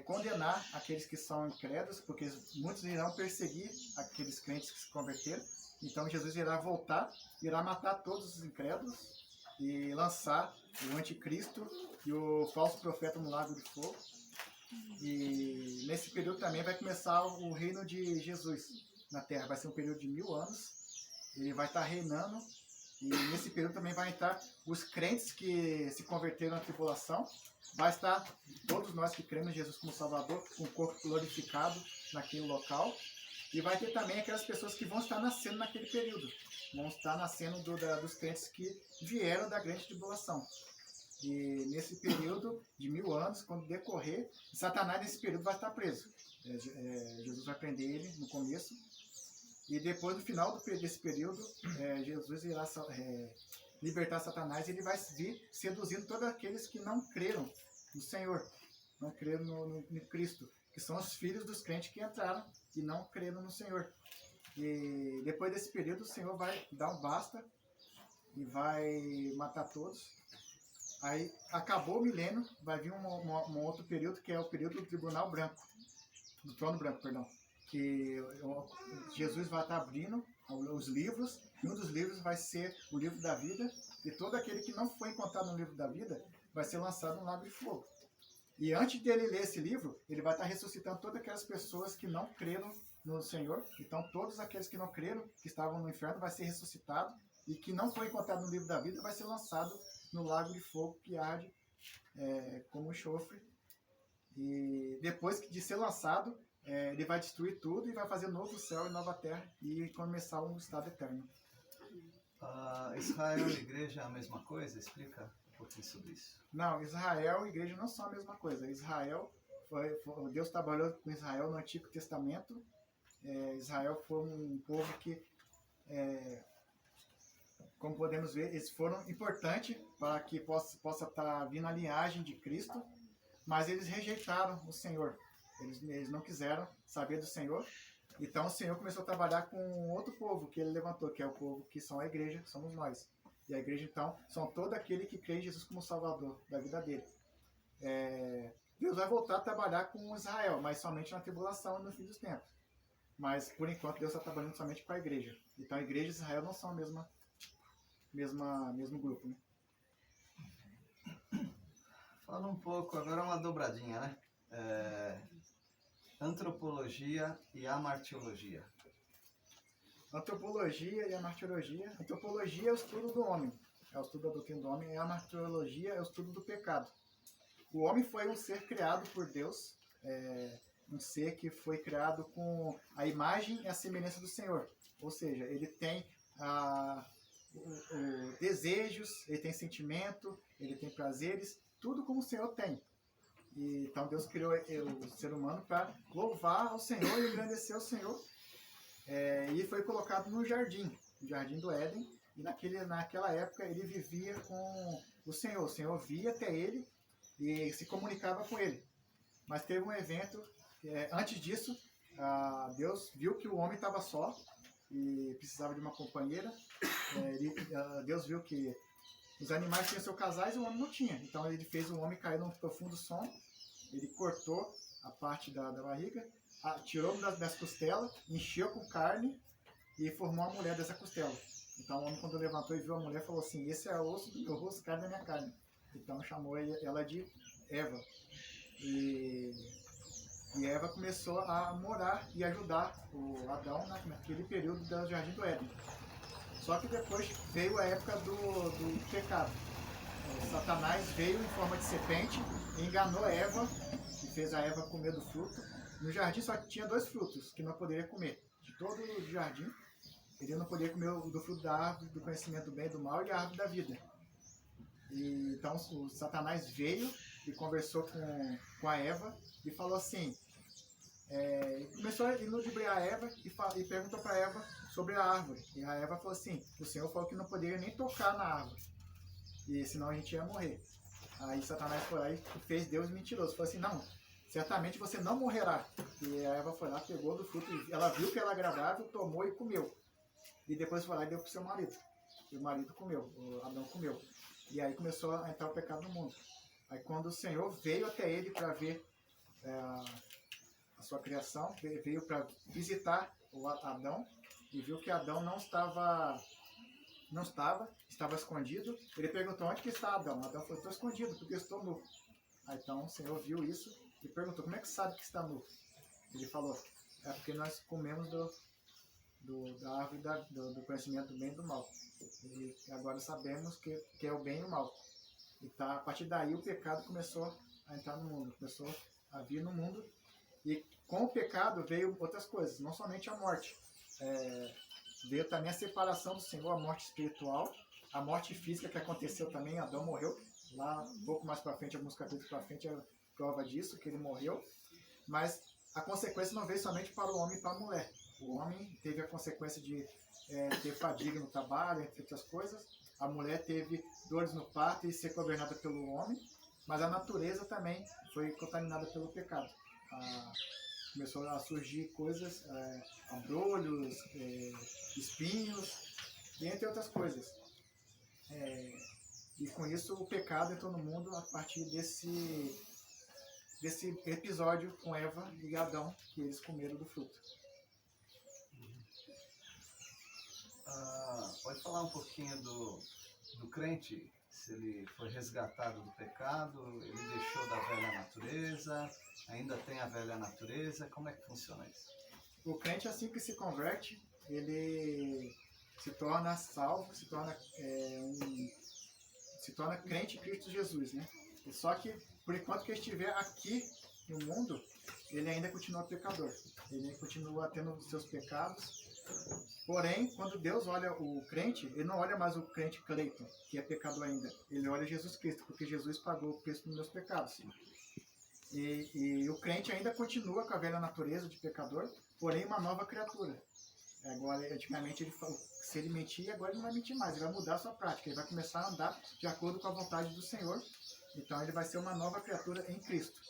condenar aqueles que são incrédulos, porque muitos irão perseguir aqueles crentes que se converteram. Então Jesus irá voltar, irá matar todos os incrédulos e lançar o anticristo e o falso profeta no lago de fogo. E nesse período também vai começar o reino de Jesus na terra. Vai ser um período de 1000 anos. Ele vai estar reinando. E nesse período também vai entrar os crentes que se converteram na tribulação. Vai estar todos nós que cremos em Jesus como Salvador, com o corpo glorificado naquele local. E vai ter também aquelas pessoas que vão estar nascendo naquele período. Vão estar nascendo dos crentes que vieram da grande tribulação. E nesse período de 1000 anos, quando decorrer, Satanás nesse período vai estar preso. Jesus vai prender ele no começo. E depois, no final desse período, Jesus irá libertar Satanás, e ele vai vir seduzindo todos aqueles que não creram no Senhor, não creram no Cristo, que são os filhos dos crentes que entraram e não creram no Senhor. E depois desse período, o Senhor vai dar um basta e vai matar todos. Aí acabou o milênio, vai vir um outro período, que é o período do tribunal branco, do trono branco, perdão. Que Jesus vai estar abrindo os livros, e um dos livros vai ser o livro da vida, e todo aquele que não foi encontrado no livro da vida vai ser lançado no lago de fogo. E antes dele ler esse livro, ele vai estar ressuscitando todas aquelas pessoas que não creram no Senhor. Então todos aqueles que não creram, que estavam no inferno, vai ser ressuscitado, e que não foi encontrado no livro da vida vai ser lançado no lago de fogo que arde como enxofre. E depois de ser lançado, ele vai destruir tudo e vai fazer novo céu e nova terra e começar um estado eterno. Israel e igreja é a mesma coisa? Explica um pouquinho sobre isso. Não, Israel e igreja não são a mesma coisa. Deus trabalhou com Israel no Antigo Testamento. Israel foi um povo que, como podemos ver, eles foram importantes para que possa estar vindo a linhagem de Cristo, mas eles rejeitaram o Senhor. Eles não quiseram saber do Senhor. Então o Senhor começou a trabalhar com outro povo que ele levantou, que é o povo que são a igreja, somos nós. E a igreja, então, são todo aquele que crê em Jesus como Salvador da vida dele. Deus vai voltar a trabalhar com Israel, mas somente na tribulação e no fim dos tempos. Mas, por enquanto, Deus está trabalhando somente com a igreja. Então, a igreja e Israel não são o mesmo grupo, né? Fala um pouco, agora uma dobradinha, né? Antropologia e amartiologia. Antropologia e a martirologia. Antropologia é o estudo do homem, é o estudo da doutrina do homem, e a martirologia é o estudo do pecado. O homem foi um ser criado por Deus, um ser que foi criado com a imagem e a semelhança do Senhor. Ou seja, ele tem desejos, ele tem sentimento, ele tem prazeres, tudo como o Senhor tem. E, então Deus criou o ser humano para louvar ao Senhor e engrandecer ao Senhor. E foi colocado no jardim do Éden, e naquela época ele vivia com o Senhor via até ele e se comunicava com ele. Mas teve um evento, antes disso, Deus viu que o homem estava só e precisava de uma companheira. Deus viu que os animais tinham seus casais e o homem não tinha, então ele fez o homem cair num profundo sono, ele cortou a parte da barriga, tirou das costelas, encheu com carne e formou a mulher dessa costela. Então o homem, quando levantou e viu a mulher, falou assim: esse é o osso do meu rosto, carne da minha carne. Então chamou ela de Eva. E Eva começou a morar e ajudar o Adão naquele período do Jardim do Éden. Só que depois veio a época do pecado. Satanás veio em forma de serpente, enganou Eva e fez a Eva comer do fruto. No jardim só tinha 2 frutos que não poderia comer. De todo o jardim, ele não poderia comer do fruto da árvore do conhecimento do bem e do mal e a árvore da vida. E, então o Satanás veio e conversou com a Eva e falou assim, começou a ludibriar a Eva e perguntou para Eva sobre a árvore. E a Eva falou assim: o Senhor falou que não poderia nem tocar na árvore, e senão a gente ia morrer. Aí Satanás foi lá e fez Deus mentiroso. Falou assim: não, certamente você não morrerá. E a Eva foi lá, pegou do fruto, e ela viu que era agradável, tomou e comeu. E depois foi lá e deu para o seu marido. E o marido comeu, o Adão comeu. E aí começou a entrar o pecado no mundo. Aí quando o Senhor veio até ele para ver a sua criação, veio para visitar o Adão, e viu que Adão estava escondido. Ele perguntou: onde que está Adão? Adão falou: estou escondido porque estou nu. Aí então o Senhor viu isso e perguntou: como é que sabe que está nu? Ele falou: é porque nós comemos da árvore do conhecimento do bem e do mal. E agora sabemos que é o bem e o mal. E a partir daí o pecado começou a entrar no mundo, começou a vir no mundo. E com o pecado veio outras coisas, não somente a morte. Veio também a separação do Senhor, a morte espiritual, a morte física que aconteceu também. Adão morreu, lá um pouco mais para frente, alguns capítulos para frente, é prova disso, que ele morreu. Mas a consequência não veio somente para o homem e para a mulher. O homem teve a consequência de ter fadiga no trabalho, entre outras coisas. A mulher teve dores no parto e ser governada pelo homem. Mas a natureza também foi contaminada pelo pecado. Começou a surgir coisas, abrolhos, espinhos, e entre outras coisas. E com isso o pecado entrou no mundo a partir desse episódio com Eva e Adão, que eles comeram do fruto. Pode falar um pouquinho do crente? Se ele foi resgatado do pecado, ele deixou da velha natureza, ainda tem a velha natureza, como é que funciona isso? O crente, assim que se converte, ele se torna salvo, se torna crente em Cristo Jesus, né? Só que, por enquanto que ele estiver aqui no mundo, ele ainda continua pecador, ele continua tendo seus pecados. Porém, quando Deus olha o crente, ele não olha mais o crente Cleiton, que é pecador ainda. Ele olha Jesus Cristo, porque Jesus pagou o preço dos meus pecados. E o crente ainda continua com a velha natureza de pecador, porém uma nova criatura. Agora, antigamente, se ele mentia, agora ele não vai mentir mais, ele vai mudar a sua prática, ele vai começar a andar de acordo com a vontade do Senhor. Então ele vai ser uma nova criatura em Cristo.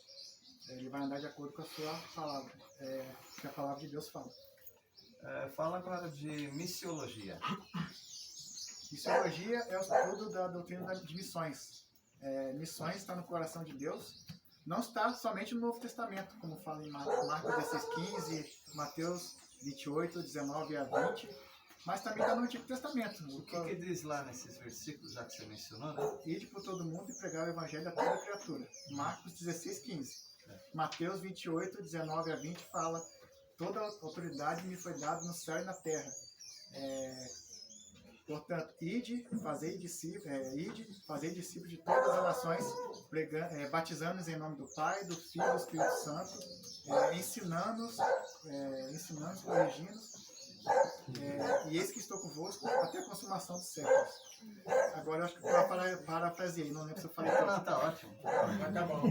Ele vai andar de acordo com a sua palavra, que a palavra de Deus fala. Fala agora de missiologia. Missiologia é o estudo da doutrina de missões. Missões está no coração de Deus. Não está somente no Novo Testamento, como fala em Marcos 16:15, Mateus 28, 19 a 20, mas também está no Antigo Testamento. O que diz lá nesses versículos, já que você mencionou, né? Ide por todo mundo e pregar o evangelho a toda criatura. Marcos 16:15. Mateus 28, 19 a 20 fala: toda autoridade me foi dada no céu e na terra. Portanto, ide, fazei discípulos de todas as nações, batizando-os em nome do Pai, do Filho e do Espírito Santo, ensinando-os, corrigindo-os, e eis que estou convosco até a consumação dos séculos. Agora eu acho que eu parafraseei, não lembro se eu falei. Não, tá ótimo. Tá bom.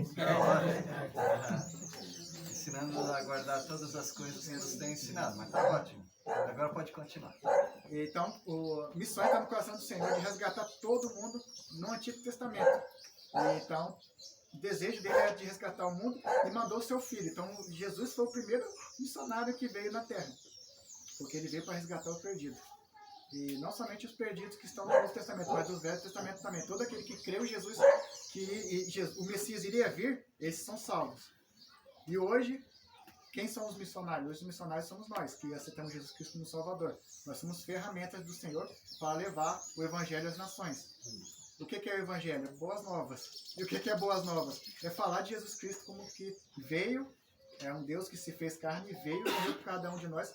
Ensinando a guardar todas as coisas que você tem ensinado, mas tá ótimo. Agora pode continuar. Então, missões está no coração do Senhor de resgatar todo mundo no Antigo Testamento. Então, o desejo dele é de resgatar o mundo e mandou o seu filho. Então, Jesus foi o primeiro missionário que veio na Terra, porque ele veio para resgatar os perdidos. E não somente os perdidos que estão no Novo Testamento, mas do Velho Testamento também. Todo aquele que creu em Jesus, o Messias iria vir, esses são salvos. E hoje, quem são os missionários? Hoje os missionários somos nós, que aceitamos Jesus Cristo como Salvador. Nós somos ferramentas do Senhor para levar o Evangelho às nações. O que é o Evangelho? Boas novas. E o que é boas novas? É falar de Jesus Cristo como que veio, é um Deus que se fez carne e veio por cada um de nós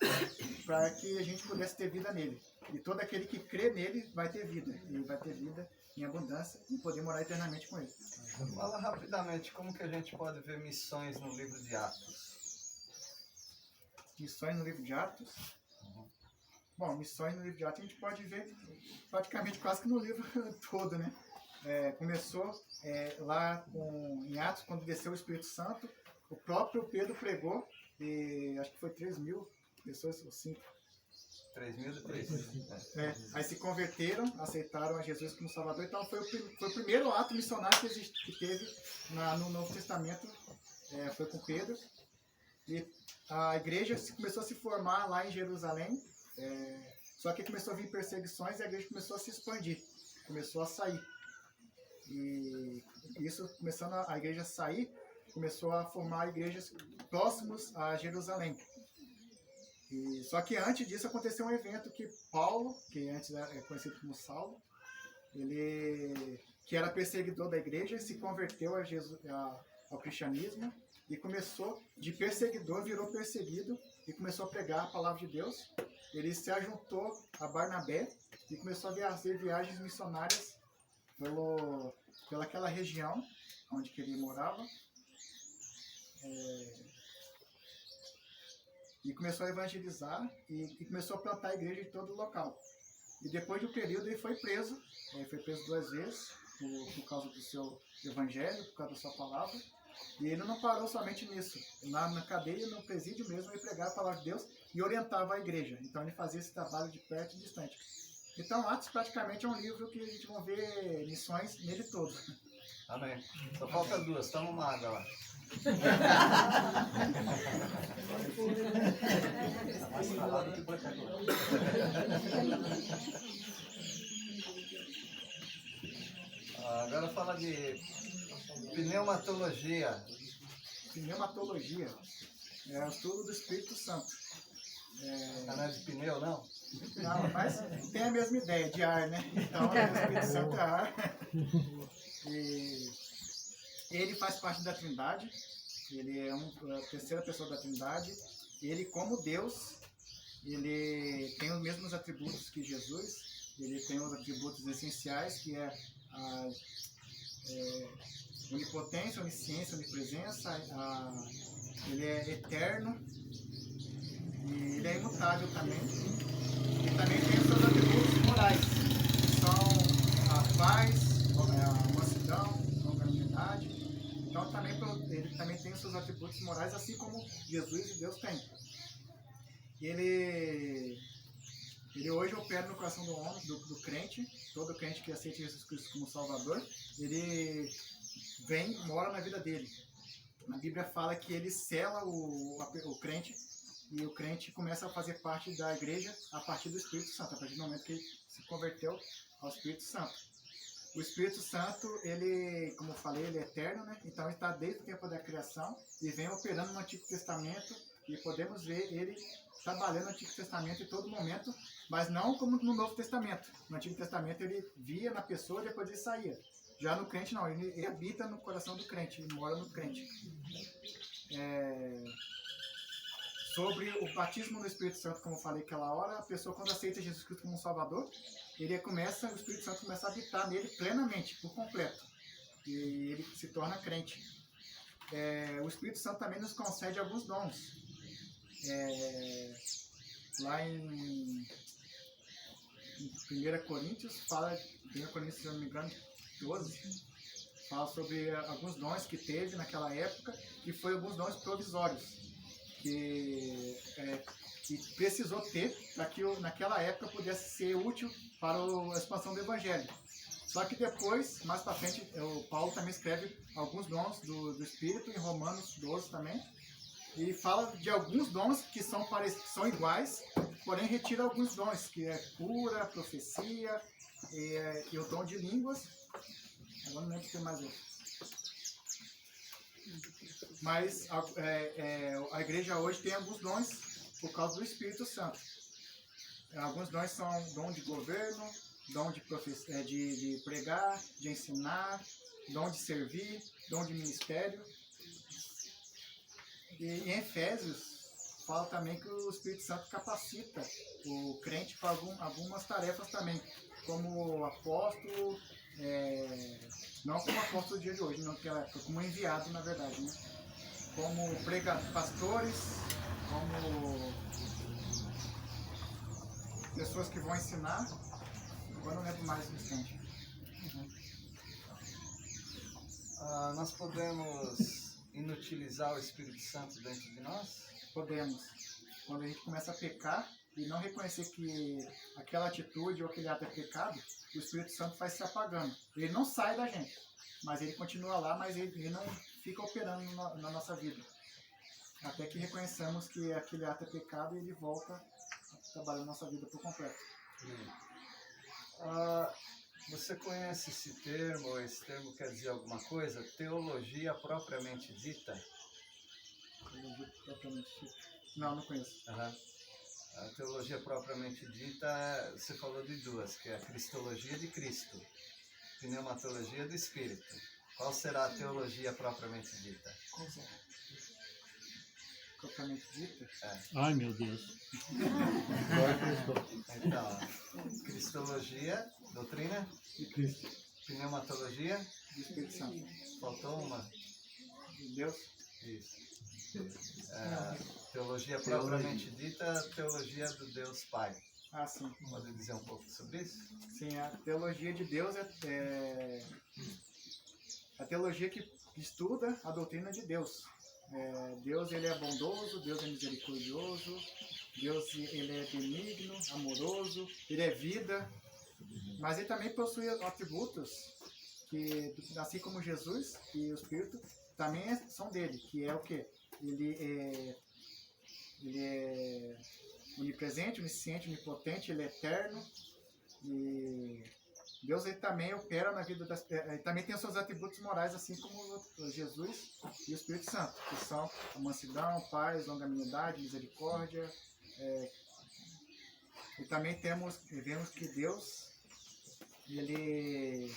para que a gente pudesse ter vida nele. E todo aquele que crê nele vai ter vida. E vai ter vida em abundância e poder morar eternamente com ele. Fala rapidamente, como que a gente pode ver missões no livro de Atos? Missões no livro de Atos? Bom, missões no livro de Atos a gente pode ver praticamente quase que no livro todo, né? Começou lá em Atos, quando desceu o Espírito Santo, o próprio Pedro pregou, e acho que foi 3.000 pessoas, ou 5. 3.000. Aí se converteram, aceitaram a Jesus como Salvador. Então foi o primeiro ato missionário que teve no Novo Testamento, foi com Pedro. E a igreja começou a se formar lá em Jerusalém, só que começou a vir perseguições e a igreja começou a se expandir, começou a sair. E isso, começando a igreja a sair, começou a formar igrejas próximas a Jerusalém. Só que antes disso aconteceu um evento que Paulo, que antes era conhecido como Saulo, ele, que era perseguidor da igreja, se converteu ao cristianismo e começou, de perseguidor, virou perseguido e começou a pregar a palavra de Deus. Ele se ajuntou a Barnabé e começou a fazer viagens missionárias pelaquela região onde que ele morava. E começou a evangelizar e começou a plantar a igreja em todo o local. E depois de um período ele foi preso 2 vezes por causa do seu evangelho, por causa da sua palavra. E ele não parou somente nisso. Na cadeia, no presídio mesmo, ele pregava a palavra de Deus e orientava a igreja. Então ele fazia esse trabalho de perto e distante. Então Atos praticamente é um livro que a gente vai ver missões nele todo. Amém. Só falta 2, toma uma água lá. Mais falado que pecador. Agora fala de pneumatologia. Pneumatologia é o estudo do Espírito Santo. Não é de pneu, não? Não, mas tem a mesma ideia de ar, né? Então, o Espírito Santo é ar. E ele faz parte da Trindade. Ele é a terceira pessoa da Trindade. Ele, como Deus, ele tem os mesmos atributos que Jesus. Ele tem os atributos essenciais, que é a onipotência, onisciência, onipresença. Ele é eterno. E ele é imutável também. E também tem os seus atributos morais, que são a paz, a mansidão, a longanimidade. Então ele também tem os seus atributos morais, assim como Jesus e Deus têm. Ele hoje opera no coração do homem, do crente. Todo crente que aceita Jesus Cristo como Salvador, ele mora na vida dele. A Bíblia fala que ele sela o crente, e o crente começa a fazer parte da igreja a partir do Espírito Santo. A partir do momento que ele se converteu ao Espírito Santo. O Espírito Santo, ele, como eu falei, ele é eterno, né? Então ele está desde o tempo da criação e vem operando no Antigo Testamento e podemos ver ele trabalhando no Antigo Testamento em todo momento, mas não como no Novo Testamento. No Antigo Testamento ele via na pessoa e depois ele saía. Já no crente não, ele habita no coração do crente, ele mora no crente. Sobre o batismo no Espírito Santo, como eu falei aquela hora, a pessoa quando aceita Jesus Cristo como um Salvador, o Espírito Santo começa a habitar nele plenamente, por completo. E ele se torna crente. O Espírito Santo também nos concede alguns dons. Lá em 1 Coríntios, fala, 1 Coríntios, se eu não me engano, 12, fala sobre alguns dons que teve naquela época, que foi alguns dons provisórios, que precisou ter para que naquela época pudesse ser útil para a expansão do Evangelho. Só que depois, mais para frente, o Paulo também escreve alguns dons do Espírito, em Romanos 12 também, e fala de alguns dons que são iguais, porém retira alguns dons, que é cura, profecia e o dom de línguas. Agora não lembro se tem mais outro. Mas a igreja hoje tem alguns dons por causa do Espírito Santo. Alguns dons são dom de governo, dom de pregar, de ensinar, dom de servir, dom de ministério. E em Efésios fala também que o Espírito Santo capacita o crente para algumas tarefas também, como apóstolo, não como apóstolo do dia de hoje, não, como enviado, na verdade, né? Como pastores, como pessoas que vão ensinar. Agora não lembro mais no instante. Nós podemos inutilizar o Espírito Santo dentro de nós? Podemos. Quando a gente começa a pecar e não reconhecer que aquela atitude ou aquele ato é pecado, o Espírito Santo vai se apagando. Ele não sai da gente, mas ele continua lá, mas ele não fica operando na nossa vida. Até que reconheçamos que aquele ato é pecado e ele volta a trabalhar na nossa vida por completo. Você conhece esse termo, ou esse termo quer dizer alguma coisa? Teologia propriamente dita? Teologia propriamente dita? Não conheço. A teologia propriamente dita, você falou de duas, que é a cristologia de Cristo, pneumatologia do Espírito. Qual será a teologia propriamente dita? Propriamente dita? Ai, meu Deus. Então, cristologia, doutrina De Cristo. Pneumatologia Do Espírito Santo. faltou uma. De Deus. Isso. Teologia propriamente dita, teologia do Deus Pai. Sim. Pode dizer um pouco sobre isso? Sim, a teologia de Deus é a teologia que estuda a doutrina de Deus. Deus, ele é bondoso, Deus é misericordioso, Deus, ele é benigno, amoroso, ele é vida, mas ele também possui atributos que, assim como Jesus e o Espírito, também são dele, que é o quê? Ele é onipresente, onisciente, onipotente, ele é eterno, e Deus, ele também opera na vida ele também tem os seus atributos morais, assim como Jesus e o Espírito Santo, que são a mansidão, paz, longanimidade, misericórdia. E também vemos que Deus, ele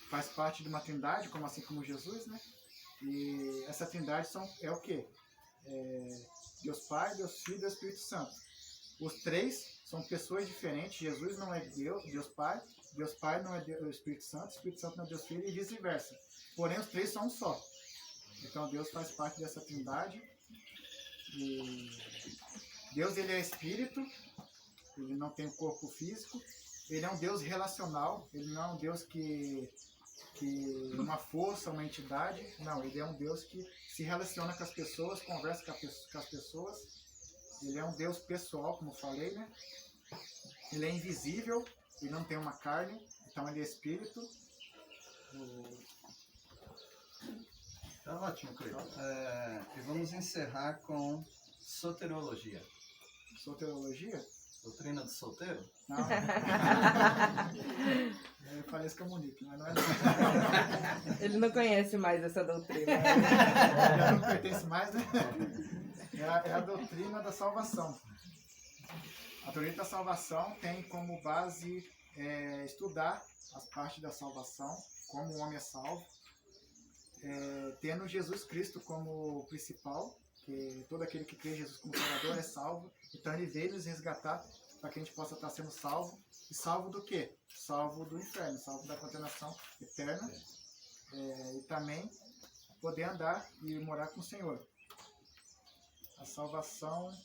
faz parte de uma trindade, assim como Jesus, né? E essa trindade é o quê? Deus Pai, Deus Filho e Deus Espírito Santo. Os três são pessoas diferentes. Jesus não é Deus Pai não é o Espírito Santo não é Deus Filho e vice-versa. Porém, os três são um só. Então, Deus faz parte dessa trindade. E Deus, ele é Espírito, ele não tem um corpo físico, ele é um Deus relacional, ele não é um Deus que uma força, uma entidade, não, ele é um Deus que se relaciona com as pessoas, conversa com as pessoas, ele é um Deus pessoal, como eu falei, né? Ele é invisível, ele não tem uma carne, então ele é Espírito. Tá ótimo, Cleiton. E vamos encerrar com soteriologia. Soteriologia? Doutrina do solteiro? Não. Eu falei isso com a Monique, mas não é não. Ele não conhece mais essa doutrina. Já não pertence mais, né? É a doutrina da salvação. A doutrina da salvação tem como base estudar as partes da salvação, como o homem é salvo, tendo Jesus Cristo como principal, que todo aquele que crê em Jesus como Salvador é salvo. Então ele veio nos resgatar para que a gente possa estar sendo salvo. E salvo do quê? Salvo do inferno, salvo da condenação eterna. E também poder andar e morar com o Senhor. A salvação...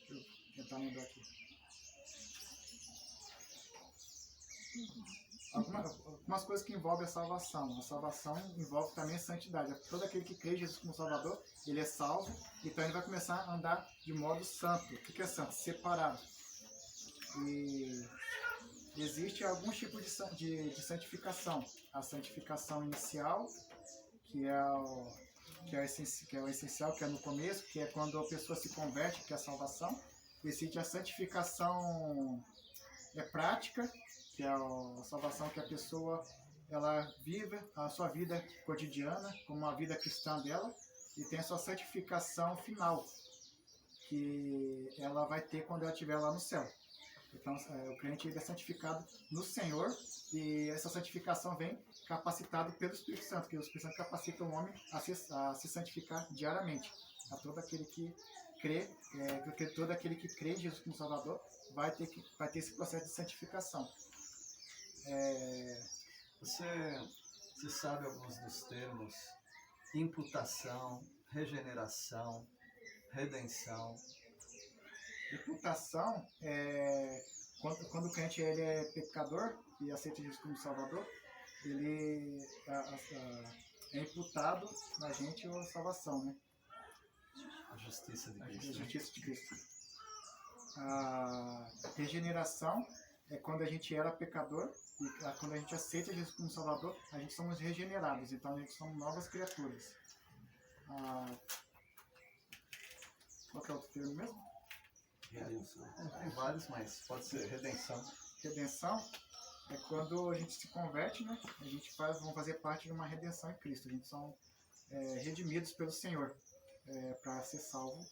Deixa eu tentar lembrar aqui. Algumas coisas que envolvem a salvação. A salvação envolve também a santidade. Todo aquele que crê em Jesus como Salvador, ele é salvo, então ele vai começar a andar de modo santo. O que é santo? Separado. E existe alguns tipos de santificação. A santificação inicial, que é o essencial, que é no começo, que é quando a pessoa se converte, que é a salvação. Existe a santificação prática, que é a salvação que a pessoa ela vive a sua vida cotidiana, como uma vida cristã dela, e tem a sua santificação final, que ela vai ter quando ela estiver lá no céu. Então, o crente ele é santificado no Senhor, e essa santificação vem capacitado pelo Espírito Santo, que o Espírito Santo capacita o homem a se santificar diariamente. A todo aquele que crê, porque todo aquele que crê em Jesus como Salvador vai ter esse processo de santificação. Você sabe alguns dos termos? Imputação, regeneração, redenção. Imputação é quando o crente ele é pecador e aceita Jesus como Salvador, ele é imputado na gente a salvação, né? A justiça de Cristo. A justiça de Cristo. A regeneração é quando a gente era pecador e quando a gente aceita Jesus como Salvador, a gente somos regenerados, então a gente somos novas criaturas. Qual que é o outro termo mesmo? Tem vários, mas pode ser redenção. Redenção é quando a gente se converte, né? A gente vamos fazer parte de uma redenção em Cristo. A gente são redimidos pelo Senhor para ser salvo.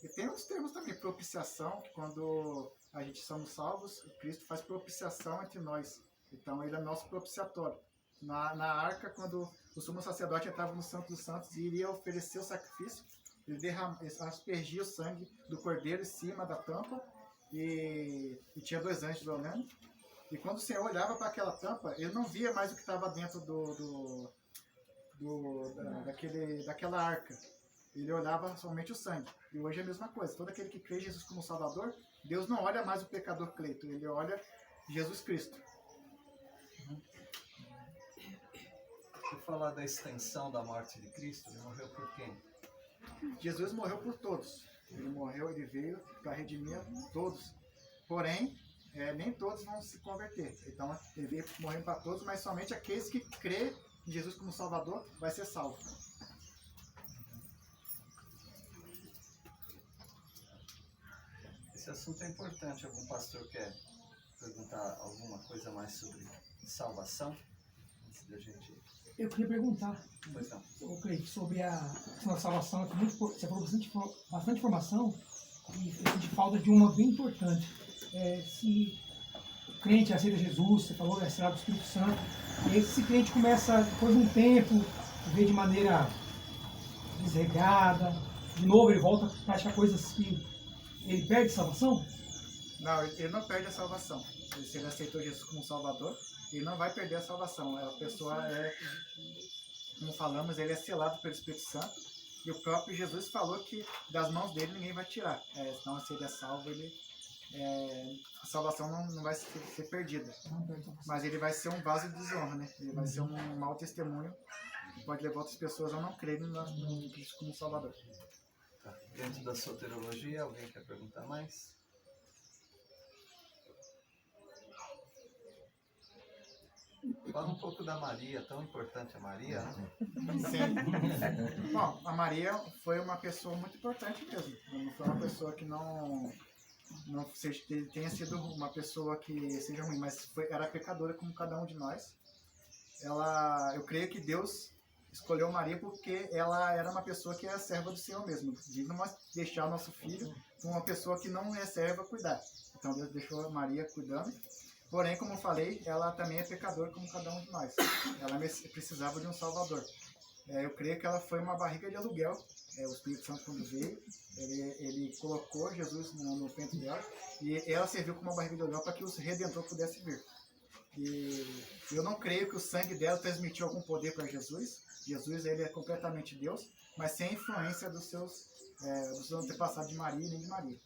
E tem outros termos também, propiciação, que quando a gente somos salvos, Cristo faz propiciação entre nós. Então ele é nosso propiciatório. Na arca, quando o sumo sacerdote entrava no Santo dos Santos e iria oferecer o sacrifício, ele aspergia o sangue do cordeiro em cima da tampa e tinha 2 anjos olhando. E quando o Senhor olhava para aquela tampa, ele não via mais o que estava dentro daquela arca. Ele olhava somente o sangue. E hoje é a mesma coisa. Todo aquele que crê em Jesus como Salvador, Deus não olha mais o pecador Cleito, ele olha Jesus Cristo. Vou falar da extensão da morte de Cristo. Ele morreu por quem? Jesus morreu por todos. Ele veio para redimir todos. Porém, nem todos vão se converter. Então, ele veio morrendo para todos, mas somente aqueles que crê em Jesus como Salvador vai ser salvo. Esse assunto é importante. Algum pastor quer perguntar alguma coisa mais sobre salvação? Antes da gente... Eu queria perguntar, Pois não. Cleide, sobre a questão da salvação. Você falou bastante informação e de falta de uma bem importante. Se o crente aceita Jesus, você falou, é selado do Espírito Santo, e esse crente começa, depois de um tempo, a viver de maneira desregada, de novo ele volta a praticar coisas que ele perde a salvação? Não, ele não perde a salvação. Se ele aceitou Jesus como Salvador, ele não vai perder a salvação. A pessoa como falamos, ele é selado pelo Espírito Santo. E o próprio Jesus falou que das mãos dele ninguém vai tirar. Então, se ele é salvo, a salvação não vai ser perdida. Mas ele vai ser um vaso de desonra, né? Ele vai ser um mau testemunho que pode levar outras pessoas a não crerem no Cristo como Salvador. Tá. Dentro da soterologia, alguém quer perguntar mais? Fala um pouco da Maria, tão importante a Maria, né? Sim. Bom, a Maria foi uma pessoa muito importante mesmo. Não foi uma pessoa que não não seja, que ele tenha sido uma pessoa que seja ruim, mas era pecadora como cada um de nós. Eu creio que Deus escolheu Maria porque ela era uma pessoa que é serva do Senhor mesmo. De não deixar o nosso filho com uma pessoa que não é serva cuidar. Então Deus deixou Maria cuidando. Porém, como eu falei, ela também é pecadora como cada um de nós. Ela precisava de um Salvador. Eu creio que ela foi uma barriga de aluguel. O Espírito Santo, quando veio, ele colocou Jesus no ventre dela e ela serviu como uma barriga de aluguel para que o Redentor pudesse vir. E eu não creio que o sangue dela transmitiu algum poder para Jesus. Jesus, ele é completamente Deus, mas sem influência dos antepassados de Maria e nem de Maria.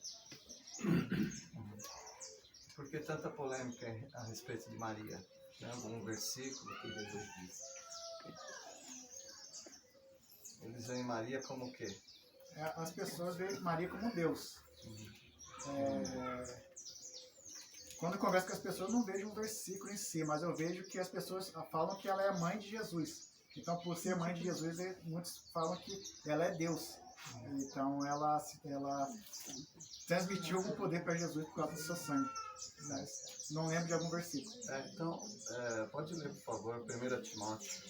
Por que tanta polêmica a respeito de Maria? Tem algum versículo que Jesus diz? Eles veem Maria como o quê? As pessoas veem Maria como Deus. Quando eu converso com as pessoas, eu não vejo um versículo em si, mas eu vejo que as pessoas falam que ela é a mãe de Jesus. Então, por ser mãe de Jesus, muitos falam que ela é Deus. Então, ela transmitiu algum poder para Jesus por causa do seu sangue. Mas não lembro de algum versículo. Então, pode ler, por favor, 1 Timóteo.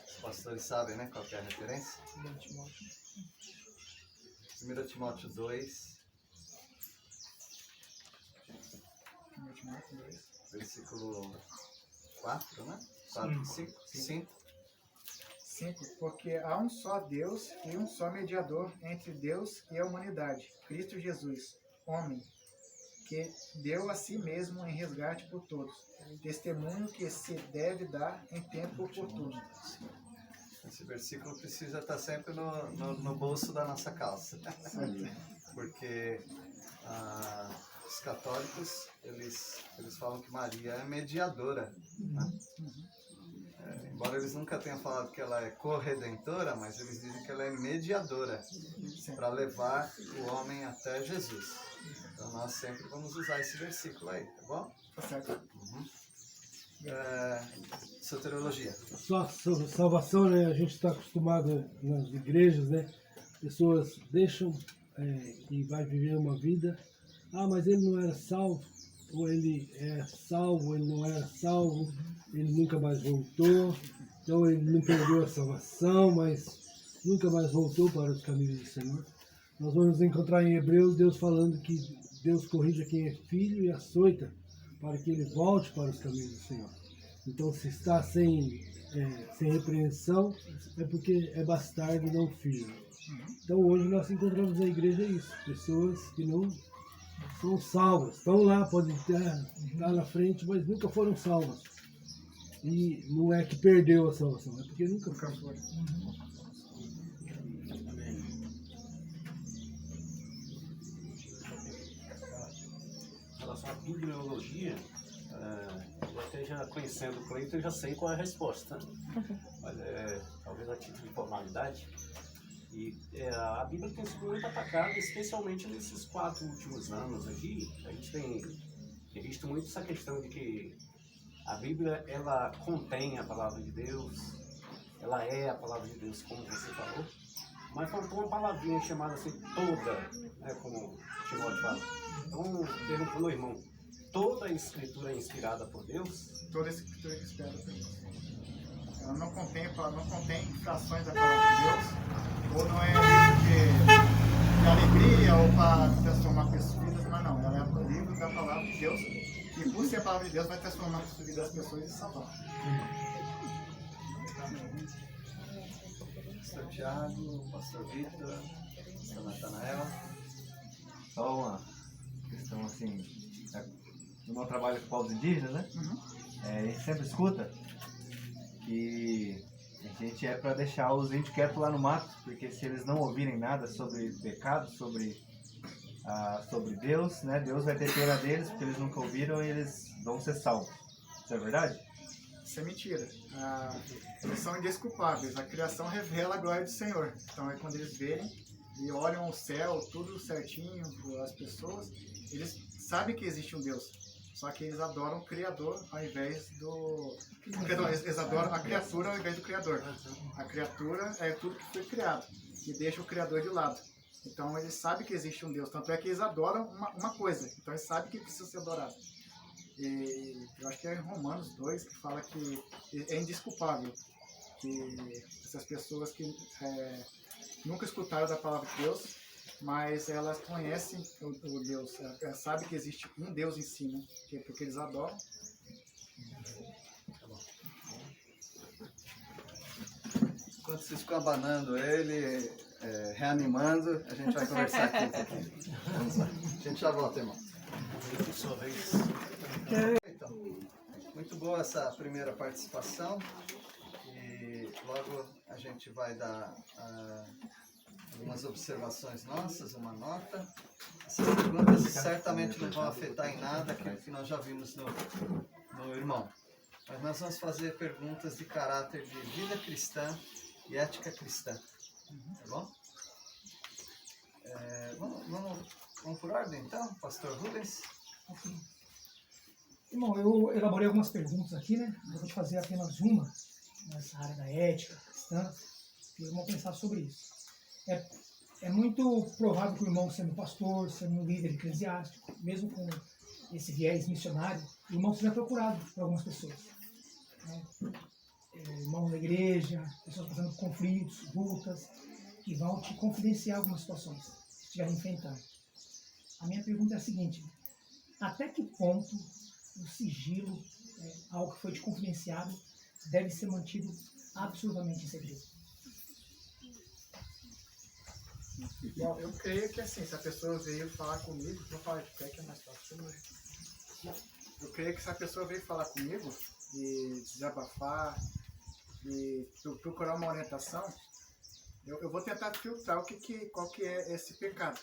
Os pastores sabem, né, qual que é a referência? 1 Timóteo 2, 1 Timóteo 2. versículo 4, né? 4, 5. 5. Porque há um só Deus e um só mediador entre Deus e a humanidade, Cristo Jesus, homem, que deu a si mesmo em resgate por todos, testemunho que se deve dar em tempo oportuno. Esse versículo precisa estar sempre no bolso da nossa calça. Porque os católicos, eles falam que Maria é mediadora. Né? Embora eles nunca tenham falado que ela é corredentora, mas eles dizem que ela é mediadora para levar o homem até Jesus. Então nós sempre vamos usar esse versículo aí, tá bom? Tá certo. Soteriologia. Só sobre salvação, né? A gente está acostumado nas igrejas, né? Pessoas deixam e vai viver uma vida. Ah, mas ele não era salvo, ou ele é salvo, ele não era salvo, ele nunca mais voltou, então ele não perdeu a salvação, mas nunca mais voltou para os caminhos do Senhor. Nós vamos encontrar em Hebreus Deus falando que Deus corrige quem é filho e açoita para que ele volte para os caminhos do Senhor. Então, se está sem repreensão, é porque é bastardo e não filho. Então, hoje nós encontramos na igreja isso, pessoas que não são salvas, estão lá, podem estar na frente, mas nunca foram salvas. E não é que perdeu a salvação, é porque nunca foi. Em relação à bibliologia, eu até já conhecendo o Cleiton, eu já sei qual é a resposta. Mas talvez a título de formalidade. E a Bíblia tem sido muito atacada, especialmente nesses 4 últimos anos aqui. A gente tem visto muito essa questão de que a Bíblia, ela contém a palavra de Deus, ela é a palavra de Deus, como você falou, mas faltou uma palavrinha chamada assim, toda, né, como o Timóteo fala. Então, pergunto para o irmão, toda a Escritura é inspirada por Deus? Toda a Escritura é inspirada por Deus. Ela não contém frações da palavra de Deus, ou não é livro de alegria ou para transformar vidas, mas não, ela é o livro da palavra de Deus, e por ser a palavra de Deus vai transformar a vida das pessoas e salvar. Pastor Tiago, Pastor Vitor, Pastor Natanael. Só uma questão assim, no meu trabalho com povos indígenas, né? A gente sempre escuta que a gente é para deixar os índios quietos lá no mato, porque se eles não ouvirem nada sobre pecado, sobre Deus, né? Deus vai ter pena deles, porque eles nunca ouviram e eles vão ser salvos. Isso é verdade? Isso é mentira. Eles são indesculpáveis. A criação revela a glória do Senhor. Então é quando eles verem e olham o céu, tudo certinho, as pessoas, eles sabem que existe um Deus. Só que eles adoram o Criador ao invés do... Perdão, eles adoram a criatura ao invés do Criador. A criatura é tudo que foi criado e deixa o Criador de lado. Então eles sabem que existe um Deus, tanto é que eles adoram uma coisa, então eles sabem que precisa ser adorado. E eu acho que é em Romanos 2 que fala que é indesculpável que essas pessoas que nunca escutaram da palavra de Deus, mas elas conhecem o Deus, elas sabem que existe um Deus em si, né? Porque eles adoram. Enquanto vocês ficam abanando ele, reanimando, a gente vai conversar aqui um pouquinho. Vamos lá. A gente já volta, irmão. Então, muito boa essa primeira participação. E logo a gente vai dar algumas observações nossas, uma nota. Essas perguntas certamente não vão afetar em nada aquilo que nós já vimos no irmão. Mas nós vamos fazer perguntas de caráter de vida cristã e ética cristã. Tá bom? Vamos por ordem então, pastor Rubens? Ok. Irmão, eu elaborei algumas perguntas aqui, né? Eu vou te fazer apenas uma, nessa área da ética cristã, e vamos pensar sobre isso. É muito provável que o irmão, sendo pastor, sendo um líder eclesiástico, mesmo com esse viés missionário, o irmão seja procurado por algumas pessoas. Né? Irmãos da igreja, pessoas passando por conflitos, lutas, que vão te confidenciar algumas situações que estiverem enfrentando. A minha pergunta é a seguinte: até que ponto o sigilo, algo que foi te confidenciado, deve ser mantido absolutamente em segredo? Bom, eu creio que assim, se a pessoa veio falar comigo, vou falar de pé que é mais fácil. Eu creio que se a pessoa veio falar comigo e desabafar e procurar uma orientação, eu vou tentar filtrar qual que é esse pecado.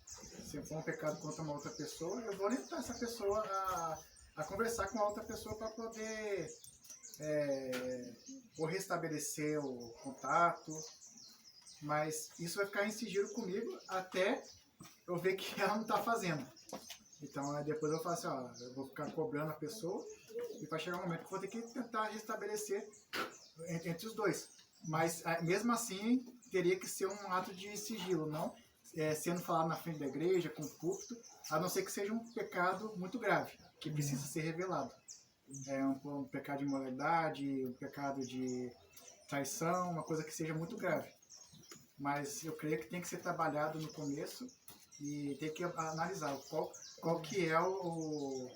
Se for um pecado contra uma outra pessoa, eu vou orientar essa pessoa a conversar com a outra pessoa para poder ou restabelecer o contato, mas isso vai ficar em sigilo comigo até eu ver que ela não está fazendo. Então depois eu faço assim, eu vou ficar cobrando a pessoa e vai chegar um momento que eu vou ter que tentar restabelecer entre os dois. Mas mesmo assim teria que ser um ato de sigilo, não sendo falado na frente da igreja, com o púlpito, a não ser que seja um pecado muito grave, que precisa ser revelado. Um pecado de imoralidade, um pecado de traição, uma coisa que seja muito grave. Mas eu creio que tem que ser trabalhado no começo e tem que analisar qual que é o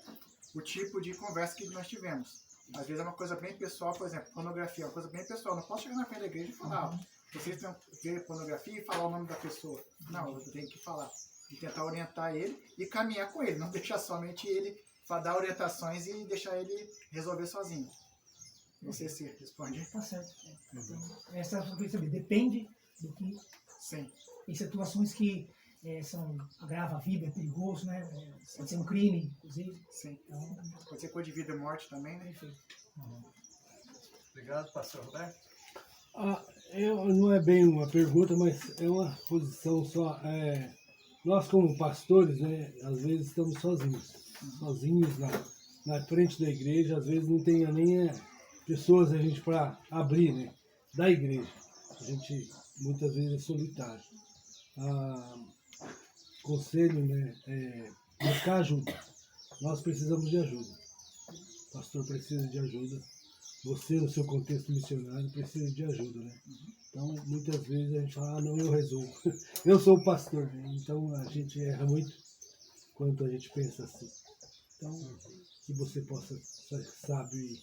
tipo de conversa que nós tivemos. Às vezes é uma coisa bem pessoal, por exemplo, pornografia é uma coisa bem pessoal. Não posso chegar na frente da igreja e falar, vocês têm que ver pornografia e falar o nome da pessoa. Não, eu tenho que falar. E tentar orientar ele e caminhar com ele. Não deixar somente ele dar orientações e deixar ele resolver sozinho. Não sei se responde. Tá certo. Essa é a coisa que eu queria saber. Depende do que... Sim. Em situações que agrava a vida, é perigoso, né? Pode ser um crime, inclusive. Sim. Então, pode ser coisa de vida e morte também, né? Perfeito. Obrigado, pastor Roberto. Não é bem uma pergunta, mas é uma posição só. Nós como pastores, né, às vezes estamos sozinhos na frente da igreja, às vezes não tem nem pessoas para abrir, né, da igreja. A gente muitas vezes é solitário. Conselho, né, buscar ajuda. Nós precisamos de ajuda. O pastor precisa de ajuda. Você, no seu contexto missionário, precisa de ajuda, né? Então, muitas vezes a gente fala, não, eu resolvo. Eu sou o pastor, né? Então a gente erra muito quando a gente pensa assim. Então, que você possa, sabe,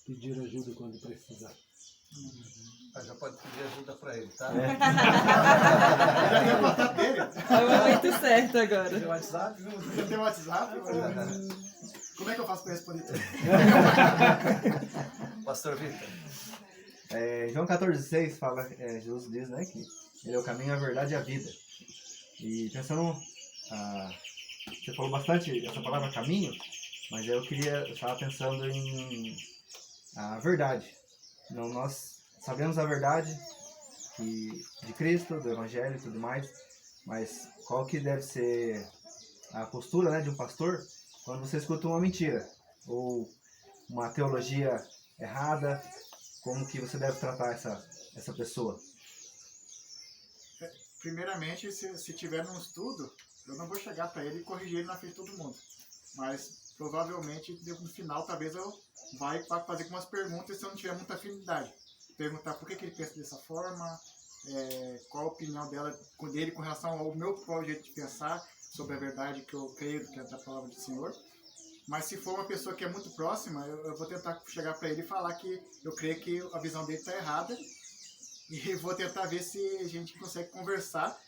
pedir ajuda quando precisar. Já pode pedir ajuda para ele, tá? É o momento certo agora. Tem WhatsApp? Eu tenho WhatsApp? Como é que eu faço para responder tudo? Pastor Vitor. João 14,6 fala, Jesus diz, né, que ele é o caminho, a verdade e a vida. E pensando, você falou bastante essa palavra caminho, mas eu estava pensando em a verdade. Não, nós sabemos a verdade de Cristo, do Evangelho e tudo mais, mas qual que deve ser a postura, né, de um pastor quando você escuta uma mentira ou uma teologia errada, como que você deve tratar essa pessoa? Primeiramente, se tiver num estudo, eu não vou chegar para ele e corrigir ele na frente de todo mundo. Mas provavelmente no final talvez eu vai fazer algumas perguntas se eu não tiver muita afinidade. Perguntar por que ele pensa dessa forma, qual a opinião dele com relação ao meu próprio jeito de pensar sobre a verdade que eu creio que é da palavra do Senhor. Mas se for uma pessoa que é muito próxima, eu vou tentar chegar para ele e falar que eu creio que a visão dele está errada e vou tentar ver se a gente consegue conversar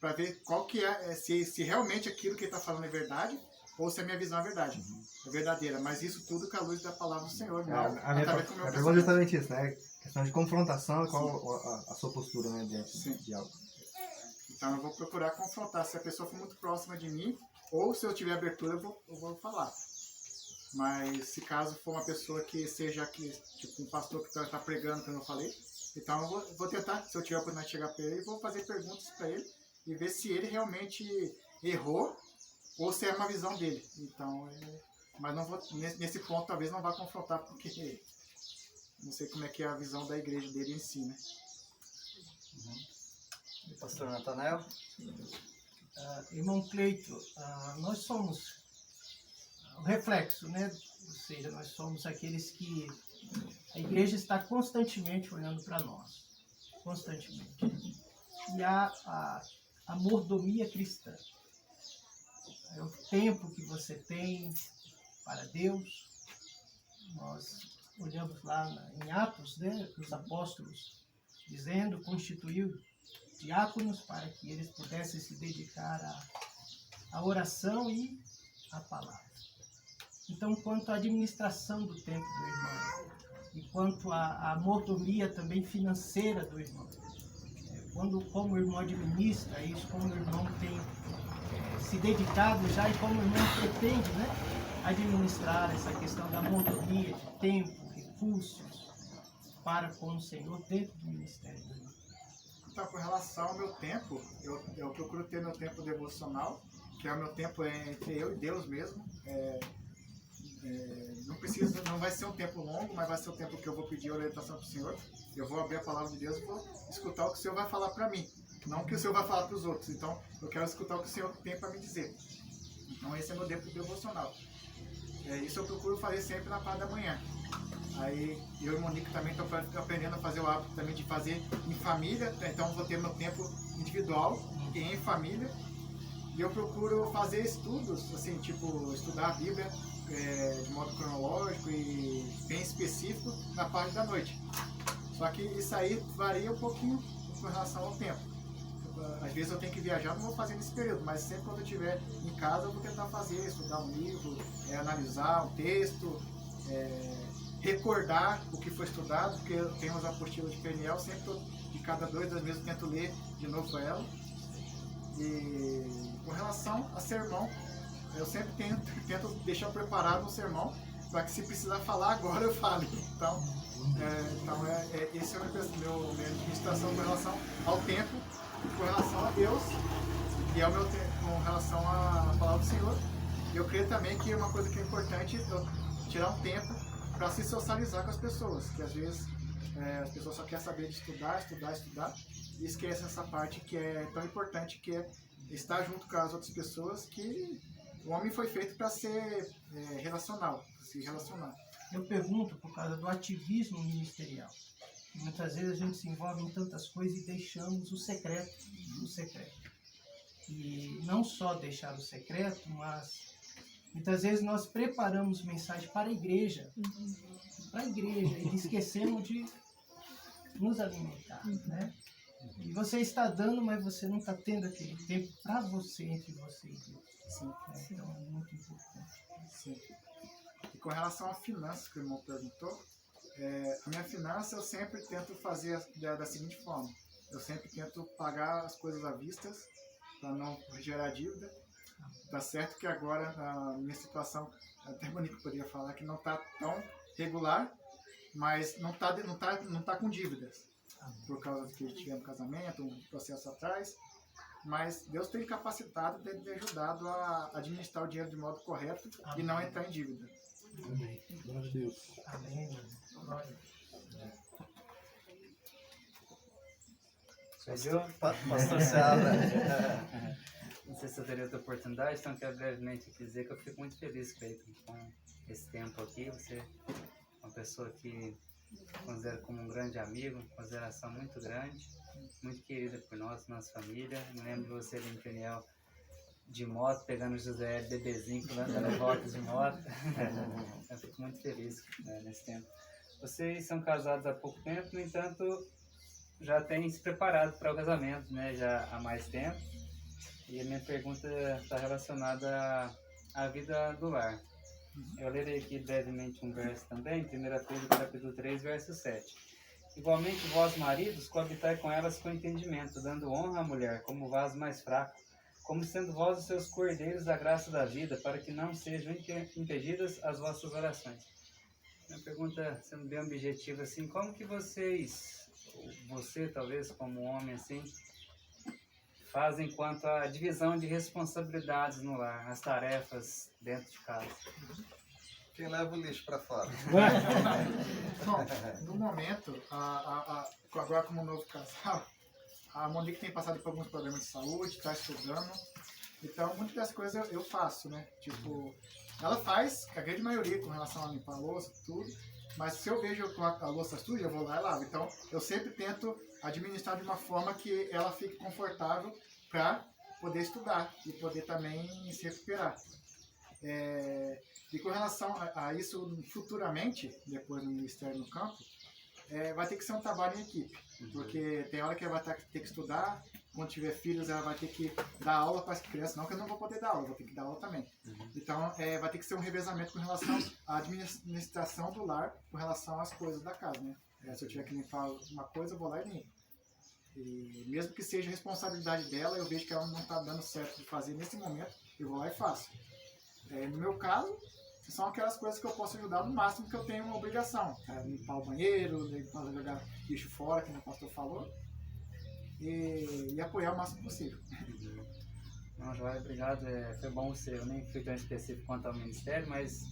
para ver qual que se realmente aquilo que ele está falando é verdade ou se a minha visão é verdade, é verdadeira. Mas isso tudo com a luz da palavra do Senhor. Não, a minha pergunta é justamente isso, né? Questão de confrontação, qual a sua postura, né, diante de algo. Então eu vou procurar confrontar se a pessoa for muito próxima de mim, ou se eu tiver abertura eu vou falar. Mas se caso for uma pessoa que seja tipo um pastor que está pregando, como eu falei, então eu vou tentar, se eu tiver a oportunidade de chegar para ele, vou fazer perguntas para ele e ver se ele realmente errou ou se é uma visão dele. Então, mas não vou, nesse ponto talvez não vá confrontar, porque não sei como é que é a visão da igreja dele em si, né? Pastor Natanael? Irmão Cleito, nós somos o reflexo, né? Ou seja, nós somos aqueles que a igreja está constantemente olhando para nós, constantemente. E a mordomia cristã é o tempo que você tem para Deus. Nós olhamos lá em Atos, né, os apóstolos dizendo, constituiu diáconos para que eles pudessem se dedicar à oração e à palavra. Então, quanto à administração do tempo do irmão, e quanto à mordomia também financeira do irmão, como o irmão administra isso, como o irmão tem se dedicado já e como o irmão pretende, né, administrar essa questão da mordomia, de tempo, recursos, para com o Senhor dentro do ministério do irmão. Então, com relação ao meu tempo, eu procuro ter meu tempo devocional, que é o meu tempo entre eu e Deus mesmo. Não vai ser um tempo longo, mas vai ser um tempo que eu vou pedir orientação para o Senhor. Eu vou abrir a palavra de Deus e vou escutar o que o Senhor vai falar para mim, não o que o Senhor vai falar para os outros. Então, eu quero escutar o que o Senhor tem para me dizer. Então, esse é meu tempo devocional. Isso eu procuro fazer sempre na parte da manhã. Aí, eu e Monique também estou aprendendo a fazer o hábito também de fazer em família. Então, vou ter meu tempo individual e em família. E eu procuro fazer estudos, assim, tipo, estudar a Bíblia de modo cronológico e bem específico na parte da noite. Só que isso aí varia um pouquinho com relação ao tempo. Às vezes eu tenho que viajar, não vou fazer nesse período, mas sempre quando eu estiver em casa eu vou tentar fazer, estudar um livro, analisar um texto, recordar o que foi estudado, porque eu tenho as apostilas de Peniel, sempre de cada 2 meses eu tento ler de novo ela. E com relação a sermão, eu sempre tento deixar preparado um sermão para que se precisar falar agora eu fale. Então, esse é minha administração com relação ao tempo, com relação a Deus e ao meu tempo com relação à palavra do Senhor. E eu creio também que uma coisa que é importante é tirar um tempo para se socializar com as pessoas, que às vezes as pessoas só querem saber de estudar e esquecem essa parte que é tão importante, que é estar junto com as outras pessoas, que o homem foi feito para ser relacional, se relacionar. Eu pergunto por causa do ativismo ministerial. Muitas vezes a gente se envolve em tantas coisas e deixamos o secreto. E não só deixar o secreto, mas muitas vezes nós preparamos mensagem para a igreja, e esquecemos de nos alimentar, né? E você está dando, mas você não está tendo aquele tempo para você, entre você e Deus. Sim. Então é muito importante. Sim. E com relação à finança que o irmão perguntou, a minha finança eu sempre tento fazer da seguinte forma. Eu sempre tento pagar as coisas à vista para não gerar dívida. Tá certo que agora, na minha situação, até o Monique poderia falar que não está tão regular, mas não tá com dívidas. Por causa que tivemos casamento, um processo atrás. mas Deus tem capacitado, tem me ajudado a administrar o dinheiro de modo correto e não entrar em dívida. Amém. Glória a Deus. Amém. Pastor Seabra. Não sei se eu teria outra oportunidade, então quero brevemente dizer que eu fico muito feliz, Cleiton, com esse tempo aqui. Você é uma pessoa que considero como um grande amigo, uma consideração muito grande, muito querida por nós, nossa família. Me lembro de você ali em Peniel de moto, pegando o José bebezinho, dando voltas de moto. Eu fico muito feliz, né, nesse tempo. Vocês são casados há pouco tempo, no entanto, já têm se preparado para o casamento, né, já há mais tempo. E a minha pergunta está relacionada à vida do lar. Eu lerei aqui brevemente um verso também, 1 Pedro capítulo 3, verso 7. Igualmente vós, maridos, coabitai com elas com entendimento, dando honra à mulher como vaso mais fraco, como sendo vós os seus cordeiros da graça da vida, para que não sejam impedidas as vossas orações. Minha pergunta, sendo bem objetiva, assim, como que você talvez como homem, assim, fazem quanto à divisão de responsabilidades no lar, as tarefas dentro de casa? Quem leva o lixo para fora? Bom, no momento, agora como novo casal, a Monique tem passado por alguns problemas de saúde, está estudando, então muitas das coisas eu faço, né? Tipo, ela faz a grande maioria com relação a limpar a louça, tudo, mas se eu vejo a louça suja, eu vou lá e lavo. Então, eu sempre tento administrar de uma forma que ela fique confortável para poder estudar e poder também se recuperar. E com relação a isso, futuramente, depois no Ministério no campo, vai ter que ser um trabalho em equipe, porque tem hora que ela vai ter que estudar, quando tiver filhos ela vai ter que dar aula para as crianças, não que eu não vou poder dar aula, eu vou ter que dar aula também. Então vai ter que ser um revezamento com relação à administração do lar, com relação às coisas da casa, né? Se eu tiver que limpar uma coisa, eu vou lá e limpo. E mesmo que seja responsabilidade dela, eu vejo que ela não está dando certo de fazer nesse momento, eu vou lá e faço. No meu caso, são aquelas coisas que eu posso ajudar no máximo que eu tenho uma obrigação. Limpar o banheiro, jogar lixo fora, que o pastor falou, e apoiar o máximo possível. Não, Joia, obrigado. Foi bom você, eu nem fui tão específico quanto ao ministério, mas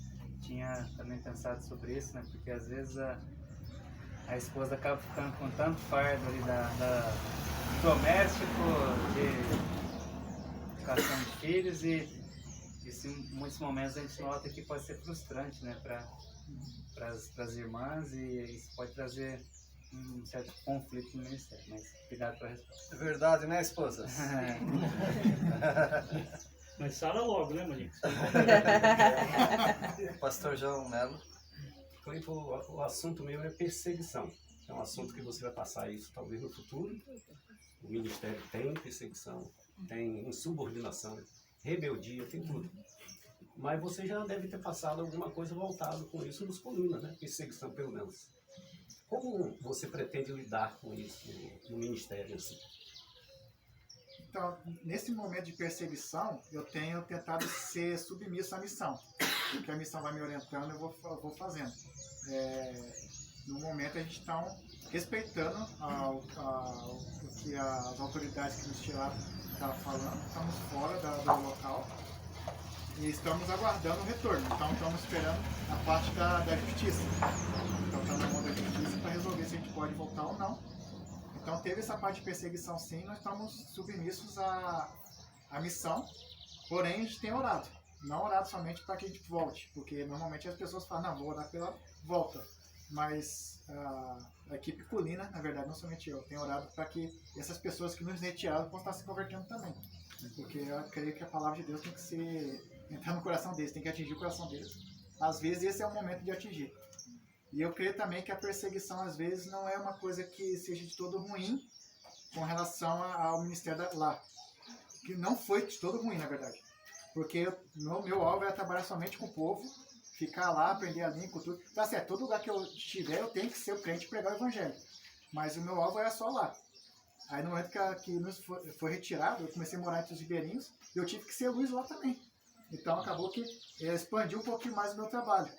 tinha também pensado sobre isso, né? Porque às vezes a esposa acaba ficando com tanto fardo ali do doméstico, de educação de filhos, e isso, em muitos momentos a gente nota que pode ser frustrante, né, para as irmãs, e isso pode trazer um certo conflito no ministério. Mas obrigado pela resposta. É verdade, né, esposa? Mas fala logo, né, Monique? Pastor João Melo. O assunto meu é perseguição. É um assunto que você vai passar isso talvez no futuro. O ministério tem perseguição, tem insubordinação, rebeldia, tem tudo. Mas você já deve ter passado alguma coisa voltada com isso nos colunas, né? Perseguição, pelo menos. Como você pretende lidar com isso no ministério, assim? Então, nesse momento de perseguição, eu tenho tentado ser submisso à missão. Porque a missão vai me orientando, eu vou fazendo. No momento, a gente está respeitando o que as autoridades que nos tiraram estavam falando. Estamos fora do local e estamos aguardando o retorno. Então, estamos esperando a parte da justiça. Então, está na mão da justiça para resolver se a gente pode voltar ou não. Então, teve essa parte de perseguição, sim. Nós estamos submissos à missão, porém, a gente tem orado. Não orado somente para que a gente volte, porque normalmente as pessoas falam, não, vou orar pela volta. Mas a equipe colina, na verdade, não somente eu, tenho orado para que essas pessoas que nos retiraram possam estar se convertendo também. Porque eu creio que a palavra de Deus tem que entrar no coração deles, tem que atingir o coração deles. Às vezes esse é o momento de atingir. E eu creio também que a perseguição, às vezes, não é uma coisa que seja de todo ruim com relação ao ministério lá. Que não foi de todo ruim, na verdade. Porque meu alvo é trabalhar somente com o povo, ficar lá, aprender a língua, cultura. Tá certo, todo lugar que eu estiver, eu tenho que ser o crente e pregar o evangelho. Mas o meu alvo era só lá. Aí no momento que nos foi retirado, eu comecei a morar entre os ribeirinhos, e eu tive que ser luz lá também. Então acabou que expandiu um pouquinho mais o meu trabalho.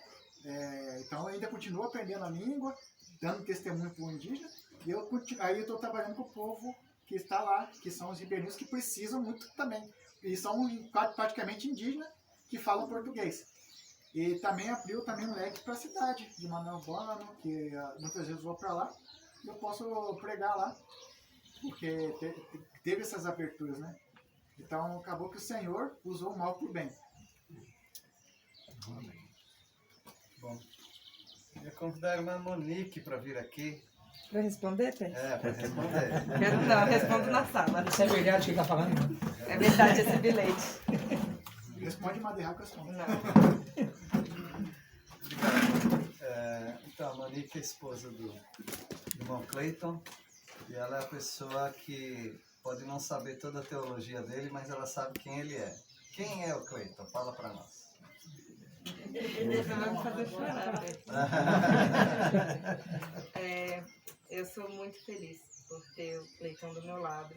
Então eu ainda continuo aprendendo a língua, dando testemunho para o indígena, e aí eu estou trabalhando com o povo que está lá, que são os ribeirinhos que precisam muito também. E são praticamente indígenas que falam português. E também abriu também um leque para a cidade de Manoel Urbano, que muitas vezes eu vou para lá e eu posso pregar lá, porque teve essas aberturas, né? Então acabou que o Senhor usou o mal por bem. Bom, eu ia convidar a irmã Monique para vir aqui. Para responder, Pé? É, para responder. Quero não, eu respondo na sala. Isso é verdade que ele tá falando? É verdade esse bilhete. Responde Madeira que eu respondo. Não. Então, a Monique é esposa do irmão Cleiton, e ela é a pessoa que pode não saber toda a teologia dele, mas ela sabe quem ele é. Quem é o Cleiton? Fala para nós. Você vai me fazer chorar, Pé. Eu sou muito feliz por ter o Cleiton do meu lado.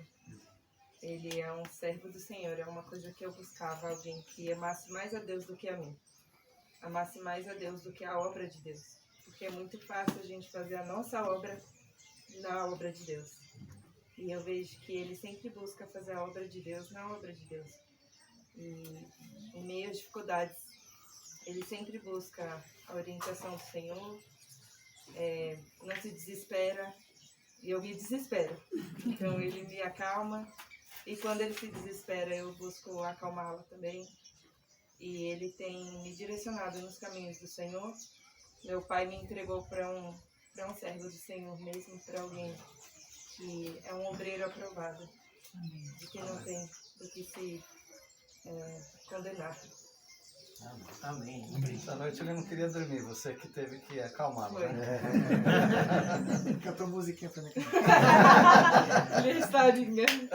Ele é um servo do Senhor, é uma coisa que eu buscava, alguém que amasse mais a Deus do que a mim. Amasse mais a Deus do que a obra de Deus. Porque é muito fácil a gente fazer a nossa obra na obra de Deus. E eu vejo que ele sempre busca fazer a obra de Deus na obra de Deus. E em meio às dificuldades, ele sempre busca a orientação do Senhor, não se desespera, e eu me desespero. Então ele me acalma, e quando ele se desespera, eu busco acalmá-lo também. E ele tem me direcionado nos caminhos do Senhor. Meu pai me entregou para um servo do Senhor mesmo, para alguém que é um obreiro aprovado, de que não tem do que se condenar. Amém. Essa noite ele não queria dormir, você que teve que acalmá-lo, né? Cantou musiquinha pra mim. Ele está ligando.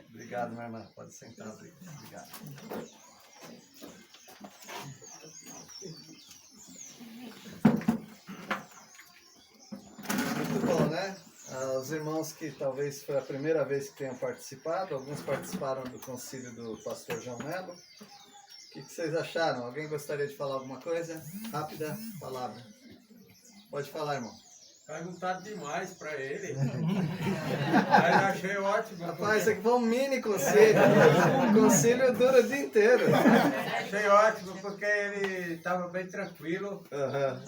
Obrigado, minha irmã. Pode sentar. Obrigado. Muito bom, né? Os irmãos que talvez foi a primeira vez que tenham participado, alguns participaram do concílio do pastor João Melo. O que vocês acharam? Alguém gostaria de falar alguma coisa? Rápida palavra. Pode falar, irmão. Perguntaram demais pra ele. Mas achei ótimo. Rapaz, isso aqui foi um mini concílio. O concílio dura o dia inteiro. Achei ótimo porque ele estava bem tranquilo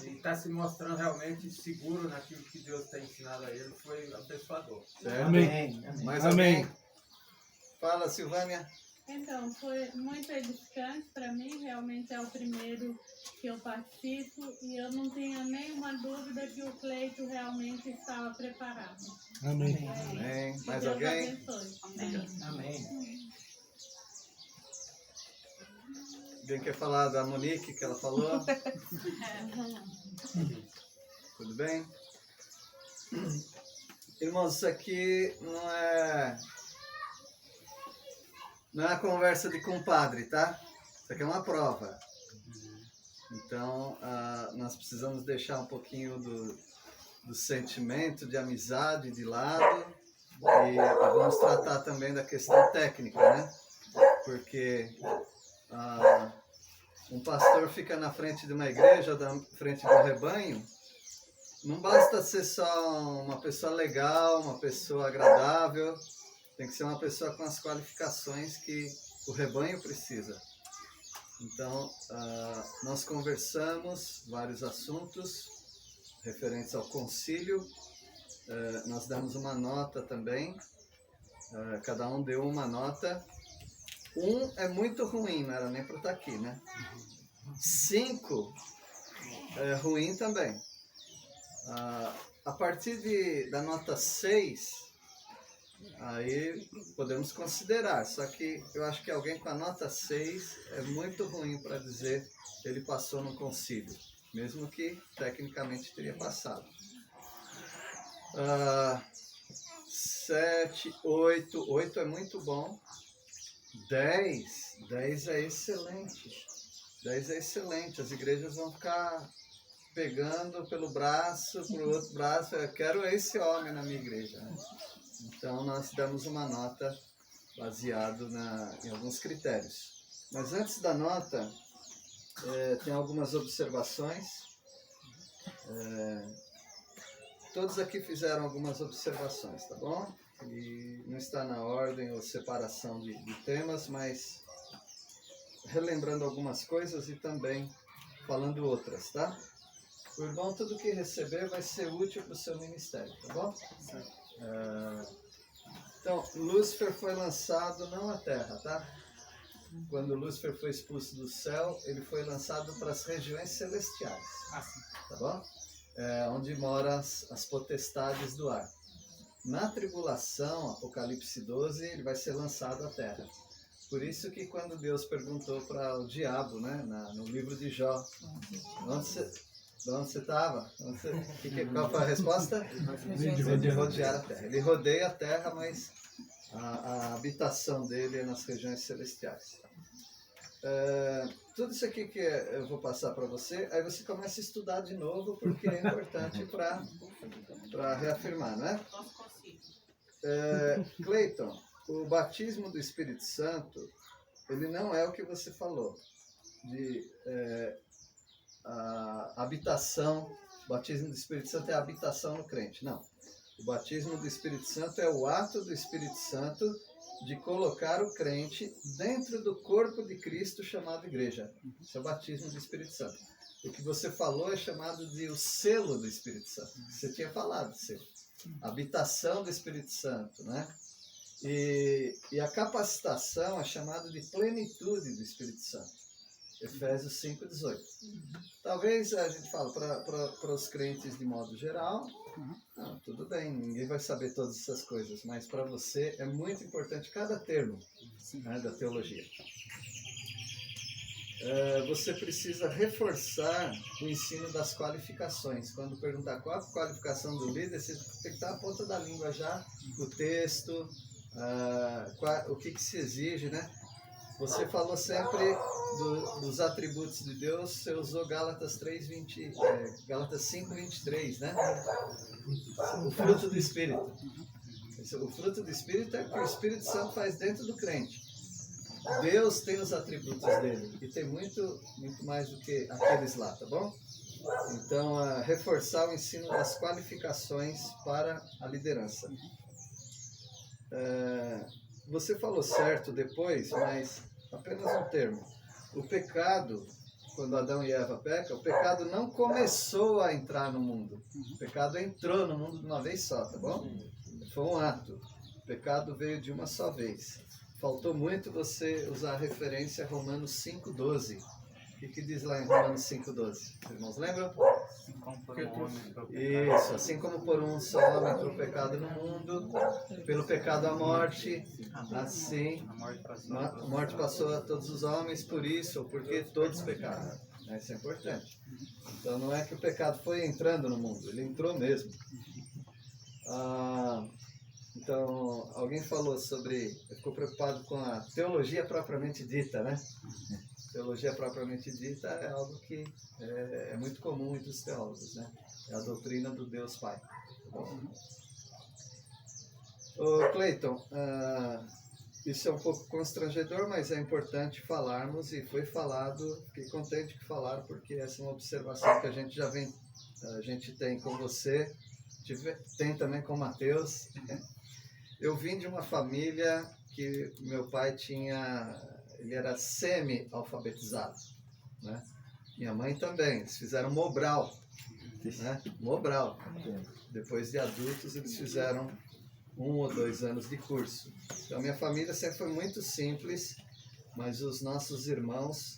e está se mostrando realmente seguro naquilo que Deus tem ensinado a ele. Foi abençoador. Amém. Mais alguém? Fala, Silvânia. Então, foi muito edificante para mim, realmente é o primeiro que eu participo e eu não tenho nenhuma dúvida que o Cleito realmente estava preparado. Amém. Amém. Mais Deus alguém? abençoe. Amém. Amém. Alguém quer falar da Monique que ela falou? Tudo bem? Irmãos, isso aqui não é a conversa de compadre, tá? Isso aqui é uma prova. Então, nós precisamos deixar um pouquinho do sentimento de amizade de lado e vamos tratar também da questão técnica, né? Porque um pastor fica na frente de uma igreja, na frente do rebanho, não basta ser só uma pessoa legal, uma pessoa agradável, tem que ser uma pessoa com as qualificações que o rebanho precisa. Então, nós conversamos vários assuntos referentes ao concílio, nós damos uma nota também, cada um deu uma nota. 1 é muito ruim, não era nem para estar aqui, né? 5 é ruim também. A partir da nota 6, aí podemos considerar, só que eu acho que alguém com a nota 6 é muito ruim para dizer que ele passou no concílio, mesmo que tecnicamente teria passado. 7, 8 é muito bom. 10 é excelente. 10 é excelente. As igrejas vão ficar pegando pelo braço, pro outro braço. Eu quero esse homem na minha igreja, né? Então, nós damos uma nota baseado em alguns critérios. Mas antes da nota, tem algumas observações. Todos aqui fizeram algumas observações, tá bom? e não está na ordem ou separação de temas, mas relembrando algumas coisas e também falando outras, tá? O irmão, tudo que receber vai ser útil para o seu ministério, tá bom? Então, Lúcifer foi lançado não à Terra, tá? Quando Lúcifer foi expulso do céu, ele foi lançado para as regiões celestiais, tá bom? Onde moram as potestades do ar. Na tribulação, Apocalipse 12, ele vai ser lançado à Terra. Por isso que quando Deus perguntou para o diabo, né, no livro de Jó, de onde você estava? Qual foi a resposta? De rodear a Terra. Ele rodeia a Terra, mas a habitação dele é nas regiões celestiais. Tudo isso aqui que eu vou passar para você, aí você começa a estudar de novo, porque é importante para reafirmar, né? Cleiton, o batismo do Espírito Santo, ele não é o que você falou, de a habitação. O batismo do Espírito Santo é a habitação no crente, não. O batismo do Espírito Santo é o ato do Espírito Santo de colocar o crente dentro do corpo de Cristo chamado igreja. Isso é o batismo do Espírito Santo. O que você falou é chamado de o selo do Espírito Santo. Você tinha falado, selo. Habitação do Espírito Santo, né? E a capacitação é chamada de plenitude do Espírito Santo. Efésios 5:18. Talvez a gente fale para os crentes de modo geral, não, tudo bem, ninguém vai saber todas essas coisas, mas para você é muito importante cada termo, né, da teologia. Você precisa reforçar o ensino das qualificações. Quando perguntar qual a qualificação do líder, você tem que estar à ponta da língua já, o texto, o que se exige, né? Você falou sempre dos atributos de Deus, você usou Gálatas 5:23, né? O fruto do Espírito. O fruto do Espírito é o que o Espírito Santo faz dentro do crente. Deus tem os atributos dele e tem muito mais do que aqueles lá, tá bom? Então, reforçar o ensino das qualificações para a liderança. Você falou certo depois, mas apenas um termo. O pecado, quando Adão e Eva pecam, o pecado não começou a entrar no mundo. O pecado entrou no mundo de uma vez só, tá bom? Foi um ato. O pecado veio de uma só vez. Faltou muito você usar a referência a Romanos 5:12. O que diz lá em Romanos 5:12? Os irmãos lembram? Isso, assim como por um só homem entrou o pecado no mundo, pelo pecado a morte, assim a morte passou a todos os homens, por isso, ou porque todos pecaram. Isso é importante. Então não é que o pecado foi entrando no mundo, ele entrou mesmo. Então, alguém falou ficou preocupado com a teologia propriamente dita, né? Teologia propriamente dita é algo que é muito comum entre os teólogos, né? É a doutrina do Deus Pai. Ô, Cleiton, isso é um pouco constrangedor, mas é importante falarmos, e foi falado, fiquei contente que falaram, porque essa é uma observação que a gente tem com você, tem também com o Mateus. Eu vim de uma família que meu pai ele era semi-alfabetizado, né? Minha mãe também, eles fizeram Mobral, né? Mobral. Depois de adultos, eles fizeram 1 ou 2 anos de curso. Então, minha família sempre foi muito simples, mas os nossos irmãos,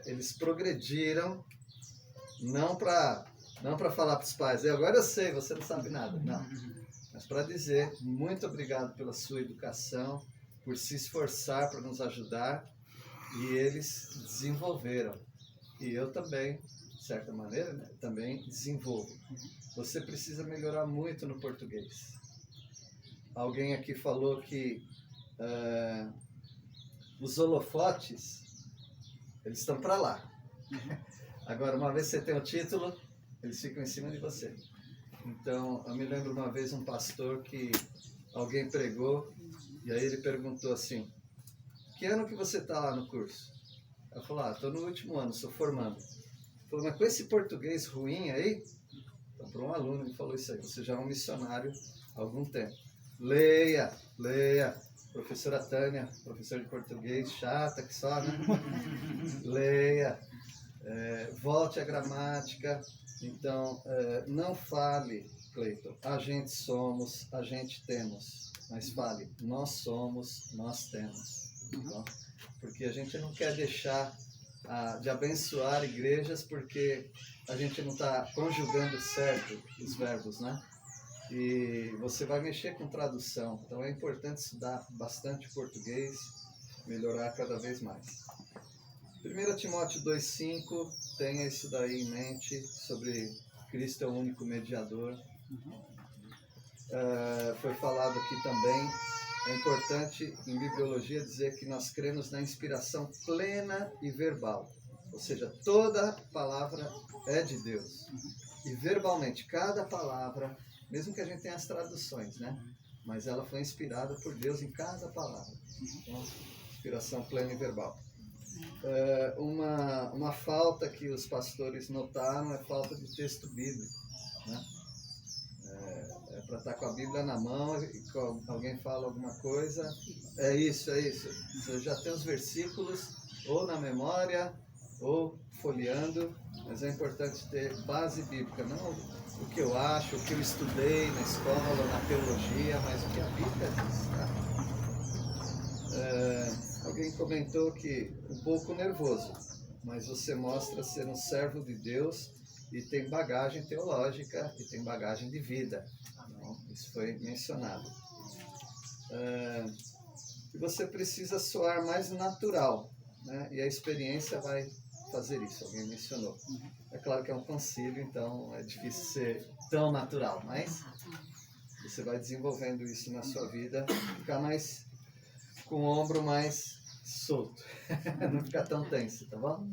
eles progrediram, não para falar para os pais, agora eu sei, você não sabe nada, não. Mas para dizer, muito obrigado pela sua educação, por se esforçar para nos ajudar, e eles desenvolveram. E eu também, de certa maneira, né, também desenvolvo. Você precisa melhorar muito no português. Alguém aqui falou que os holofotes, eles estão para lá. Agora, uma vez que você tem o título, eles ficam em cima de você. Então, eu me lembro uma vez um pastor que alguém pregou, e aí ele perguntou assim, que ano que você está lá no curso? Eu falei, estou no último ano, sou formando. Ele falou, mas com esse português ruim aí, então para um aluno ele falou isso aí, você já é um missionário há algum tempo. Leia, leia. Professora Tânia, professora de português, chata que só, né? Leia, volte à gramática. Então, não fale, Cleiton, a gente somos, a gente temos. Mas fale, nós somos, nós temos. Tá? Porque a gente não quer deixar de abençoar igrejas porque a gente não está conjugando certo os verbos, né? E você vai mexer com tradução, então é importante estudar bastante português, melhorar cada vez mais. 1 Timóteo 2,5 tenha isso daí em mente, sobre Cristo é o único mediador. Foi falado aqui também, é importante em bibliologia dizer que nós cremos na inspiração plena e verbal, ou seja, toda palavra é de Deus, e verbalmente, cada palavra, mesmo que a gente tenha as traduções, né? Mas ela foi inspirada por Deus em cada palavra. Então, inspiração plena e verbal. Uma falta que os pastores notaram é falta de texto bíblico, né? Para estar com a Bíblia na mão e alguém fala alguma coisa, é isso. Você já tem os versículos ou na memória ou folheando, mas é importante ter base bíblica, não o que eu acho, o que eu estudei na escola, na teologia, mas o que a Bíblia diz. Tá? Alguém comentou que um pouco nervoso, mas você mostra ser um servo de Deus e tem bagagem teológica e tem bagagem de vida. Então, isso foi mencionado. E você precisa soar mais natural, né? E a experiência vai fazer isso, alguém mencionou. É claro que é um concílio, então é difícil ser tão natural, mas você vai desenvolvendo isso na sua vida, ficar mais com o ombro mais solto, não ficar tão tenso, tá bom?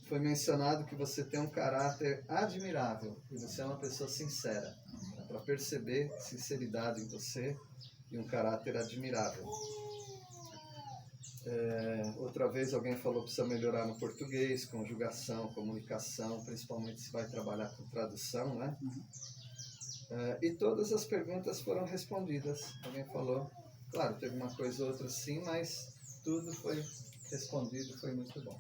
Foi mencionado que você tem um caráter admirável e você é uma pessoa sincera. Dá para perceber sinceridade em você e um caráter admirável. Outra vez alguém falou que precisa melhorar no português, conjugação, comunicação, principalmente se vai trabalhar com tradução, né? E todas as perguntas foram respondidas. Alguém falou, claro, teve uma coisa ou outra sim, mas tudo foi respondido, foi muito bom.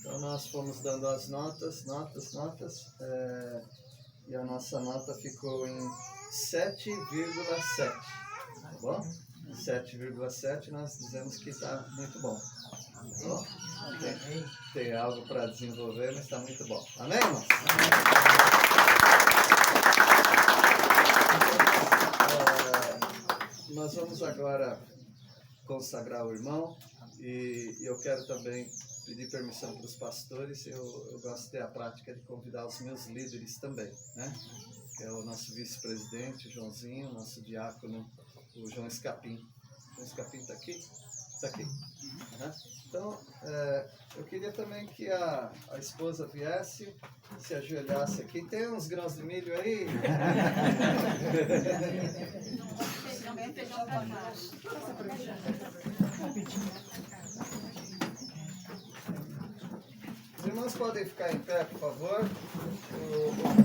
Então nós fomos dando as notas, e a nossa nota ficou em 7,7, tá bom? 7,7 nós dizemos que está muito bom. Tá bom? Tem algo para desenvolver, mas está muito bom. Amém, irmãos? Nós vamos agora consagrar o irmão e eu quero também pedir permissão para os pastores. Eu gosto de ter a prática de convidar os meus líderes também, né? Que é o nosso vice-presidente, o Joãozinho, o nosso diácono, o João Escapim. O João Escapim está aqui? Está aqui. Uhum. Então, eu queria também que a esposa viesse, se ajoelhasse aqui. Tem uns grãos de milho aí? Os irmãos podem ficar em pé, por favor.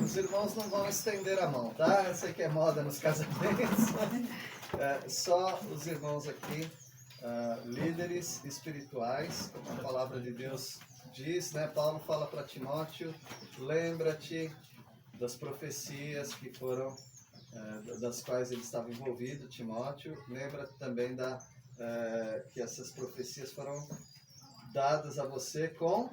Os irmãos não vão estender a mão, tá? Eu sei que é moda nos casamentos. Só os irmãos aqui, líderes espirituais, como a palavra de Deus diz, né? Paulo fala para Timóteo, lembra-te das profecias que foram, das quais ele estava envolvido, Timóteo. Lembra também que essas profecias foram dadas a você com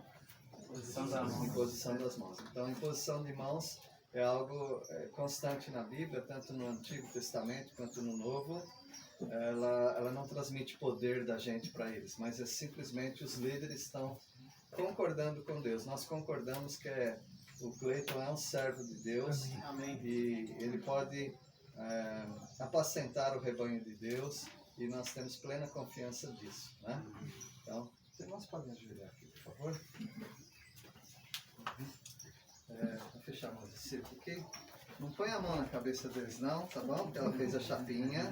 imposição das mãos. Então, imposição de mãos é algo constante na Bíblia, tanto no Antigo Testamento quanto no Novo. Ela não transmite poder da gente para eles, mas é simplesmente os líderes estão concordando com Deus. Nós concordamos que o Cleiton é um servo de Deus. Amém. E ele pode apacentar o rebanho de Deus e nós temos plena confiança disso, né? Então, os irmãos podem ajoelhar aqui, por favor. Vou fechar mais esse círculo aqui. Não põe a mão na cabeça deles não, tá bom? Porque ela fez a chapinha.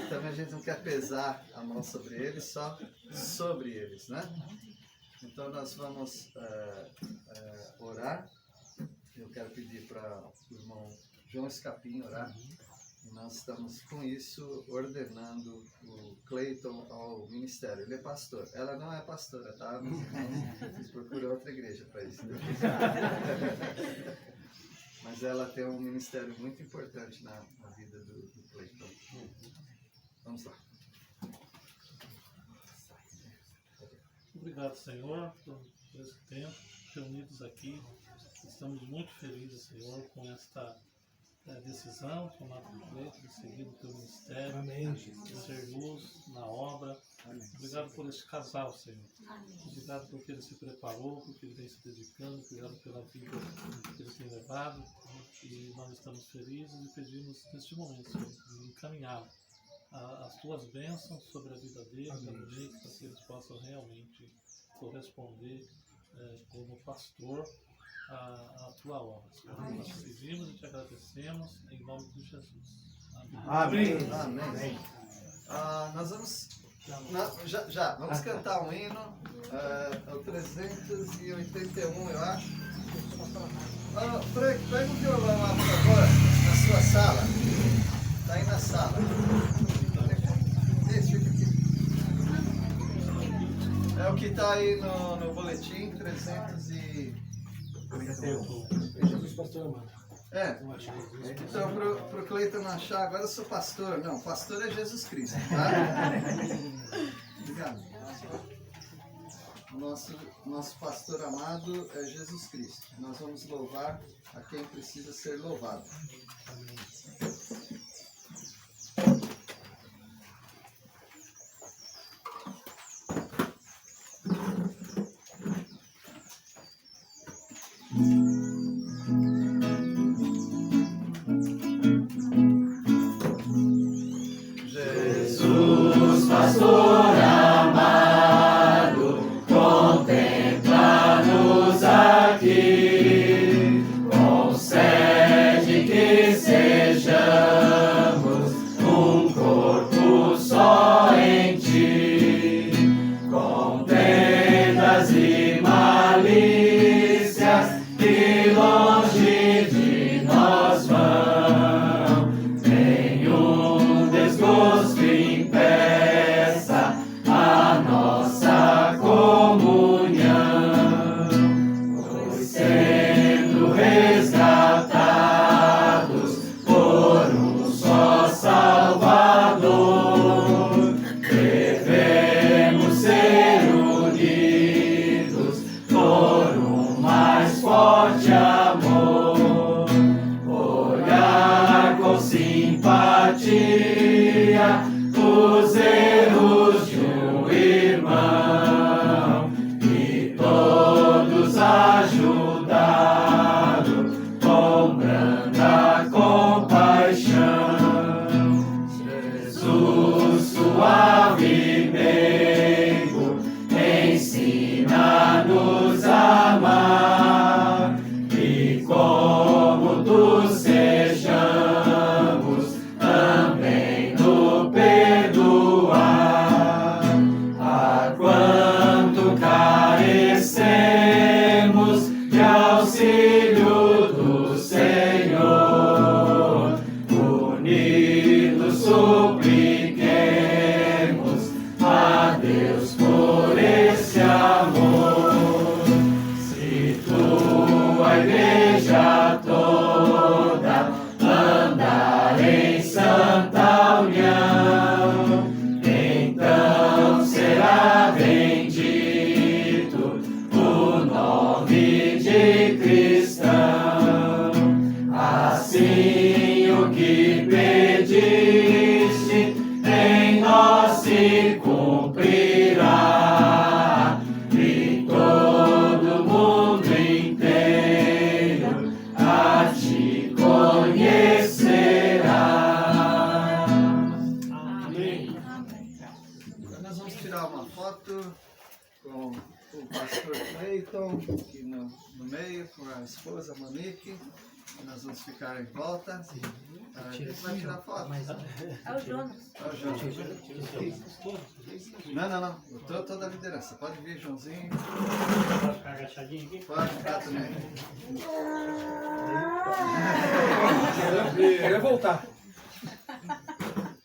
Também a gente não quer pesar a mão sobre eles, só sobre eles, né? Então nós vamos orar. Eu quero pedir para o irmão João Escapim orar. E nós estamos com isso ordenando o Cleiton ao ministério. Ele é pastor. Ela não é pastora, tá? Vocês procuram outra igreja para isso. Mas ela tem um ministério muito importante na vida do Cleiton. Vamos lá. Obrigado, Senhor, por esse tempo reunidos aqui. Estamos muito felizes, Senhor, com esta decisão tomada por Cleiton de seguir o teu ministério, Amém. de ser luz na obra. Obrigado por esse casal, Senhor. Obrigado porque ele se preparou, porque ele vem se dedicando, obrigado pela vida que ele tem levado. E nós estamos felizes e pedimos neste momento, Senhor, encaminhar as tuas bênçãos sobre a vida dele, para que eles possam realmente corresponder como pastor a tua obra, Senhor. Nós te pedimos e te agradecemos em nome de Jesus. Amém. Amém. Nós vamos vamos cantar um hino, o 381, eu acho. Frank, pega o violão lá, por favor, na sua sala. Está aí na sala. Esse fica aqui. É o que está aí no boletim, 381. Pastor Amado. Então, pro Cleiton não achar, agora eu sou pastor. Não, pastor é Jesus Cristo, tá? Obrigado. Nosso pastor amado é Jesus Cristo. Nós vamos louvar a quem precisa ser louvado. Jesus, pastor amado, contempla-nos aqui, concede que sejamos um corpo só em ti, contendas e malícias que longe de nós vão, nenhum desgosto impeça a nossa comunhão, pois sendo resgatados por um só Salvador, devemos ser unidos por um mais forte amor, olhar com simpatia os erros de um irmão e todos ajudá-lo com branda compaixão. Jesus, suavemente, ensina-nos a amar e como tu sejamos também no perdoar. A quanto carecemos de auxílio do Senhor, unidos supliquemos a Deus por esse amor. Se tua igreja toda andar em santa união, então será bendito o nome de cristão. Assim o que pediste em nós se cumprirá, e todo mundo inteiro a te conhecerá. Amém. Agora nós vamos tirar uma foto com o pastor Cleiton aqui no meio, com a esposa Monique. Nós vamos ficar em volta. Quem vai tirar foto? É o Jonas. É o Jonas. Não. Toda a liderança. Pode vir, Joãozinho. fechadinho aqui? Pode ficar também. Eu ia voltar.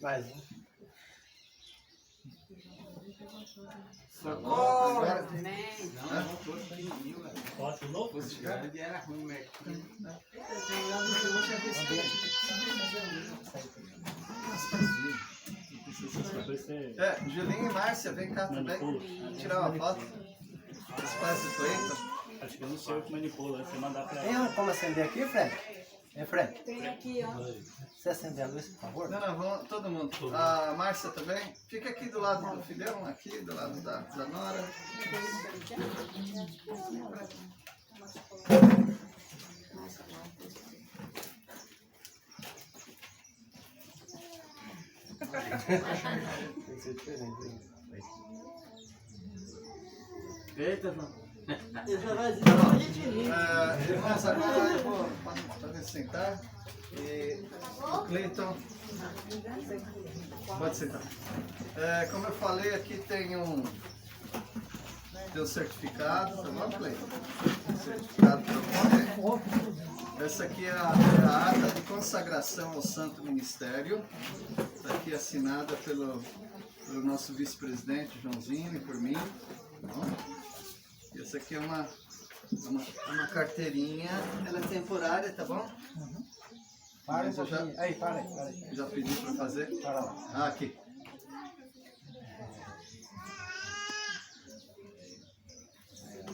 Vai. Socorro! Pode de novo? Era ruim, né? Julinho e Márcia, vem cá também. Tirar uma foto. Os pais do Cleiton. Acho que eu não sei o que manipula, você mandar pra Tem como acender aqui, Fred? Fred? Tem aqui, ó. Você acender a luz, por favor? Não, vamos, todo mundo. A Márcia também. Fica aqui do lado do Filhão, aqui do lado da Nora. Tem que ser diferente, hein? Eita, João. Irmãos, agora eu vou fazer sentar. E o Cleiton. Pode sentar. Como eu falei, aqui tem um certificado, tá bom, Cleiton? Certificado para você. Essa aqui é a ata de consagração ao Santo Ministério. Está aqui assinada pelo nosso vice-presidente Joãozinho e por mim. Tá bom? E essa aqui é uma carteirinha, ela é temporária, tá bom? Para um pouquinho. Aí, para aí. Já pedi para fazer. Para lá. Aqui.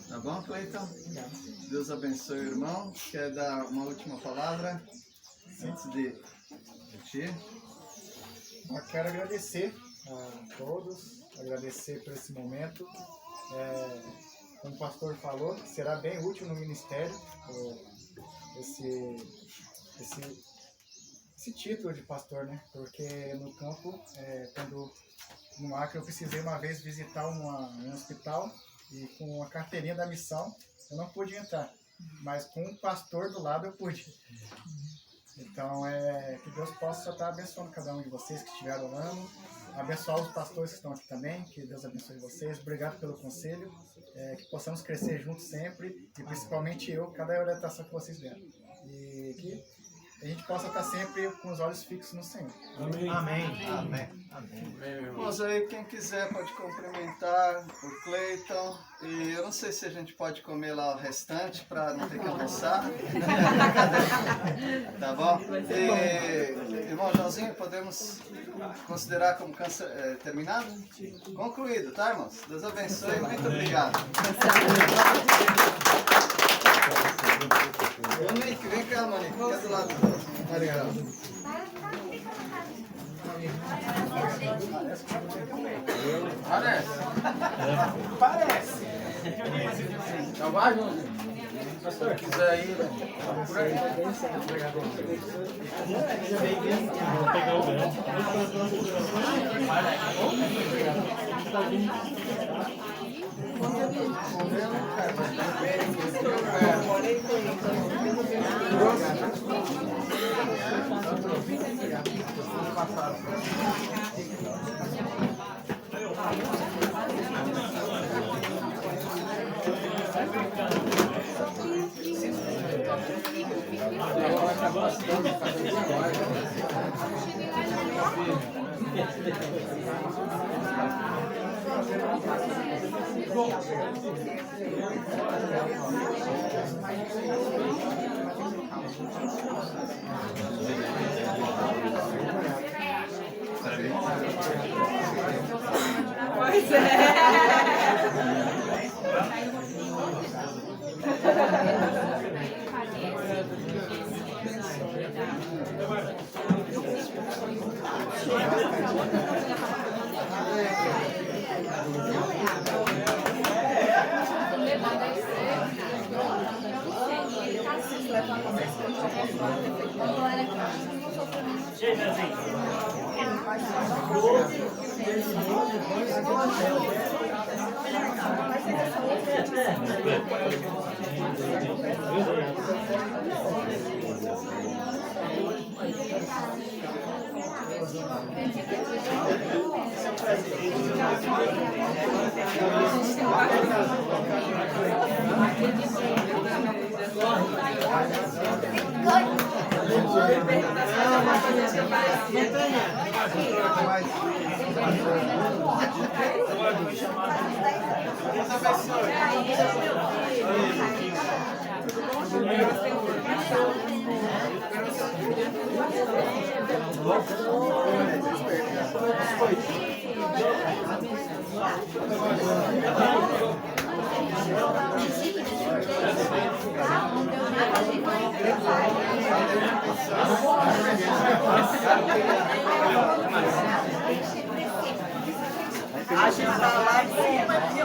Tá bom, Cleiton? Deus abençoe o irmão. Quer dar uma última palavra antes de ti? Eu quero agradecer a todos, agradecer por esse momento. Como o pastor falou, será bem útil no ministério esse título de pastor, né? Porque no campo, quando no Acre eu precisei uma vez visitar um hospital e com a carteirinha da missão eu não pude entrar, mas com um pastor do lado eu pude. Então, que Deus possa estar abençoando cada um de vocês que estiveram orando, abençoar os pastores que estão aqui também, que Deus abençoe vocês. Obrigado pelo conselho, que possamos crescer juntos sempre, e principalmente eu, cada orientação que vocês deram. E que a gente possa estar sempre com os olhos fixos no Senhor. Amém. Amém. Amém. Irmãos, aí quem quiser pode cumprimentar o Cleiton. E eu não sei se a gente pode comer lá o restante para não ter que almoçar. Tá bom? E, irmão Joãozinho, podemos considerar como terminado? Concluído, tá, irmãos? Deus abençoe. Muito obrigado. Monique, vem cá, Monique. Fica do lado. Obrigado. Parece. Então vai, Joãozinho. Se quiser ir, por aí. Vou pegar o grão. Pois é. Aqui A gente tá lá em cima aqui,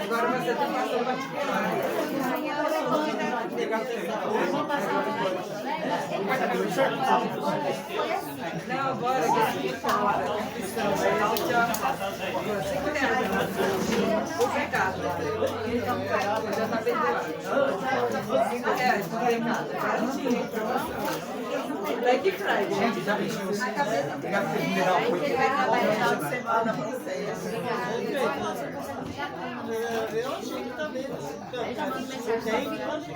Agora você está passando particular. Não, bora que aqui fora. O pecado. Já está perdoado. R$5 por pecado. Garantia. Black Friday. Gente, já mexeu assim. Obrigado por me dar um pouquinho. Ele vai trabalhar no final de semana para vocês. Eu achei que também. Ele tá mandando mensagem para combinado.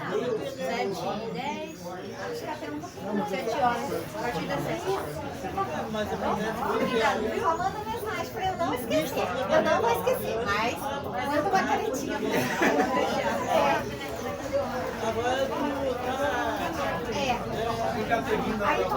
7h10, acho que até um pouquinho. 7 horas, a partir das 7 horas. Mais ou menos. Obrigada, viu? Só manda mensagem para eu não esquecer. Eu não vou esquecer, mas manda uma canetinha. Agora tu tá... Fica seguindo aí, Deus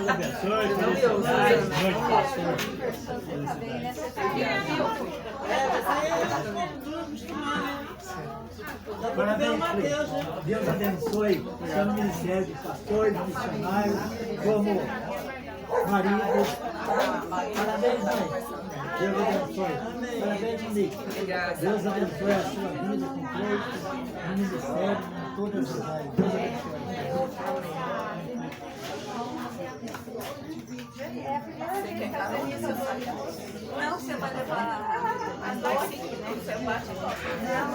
abençoe. Noite, pastor. Parabéns, Deus abençoe o seu ministério de pastores, missionários, como marido. Parabéns, mãe. Deus abençoe. Parabéns, Nick. Deus abençoe a sua vida com Cleito, no ministério, em todas as áreas. Deus abençoe. Não, você vai levar as duas aqui, né? Você bate eu acho que não.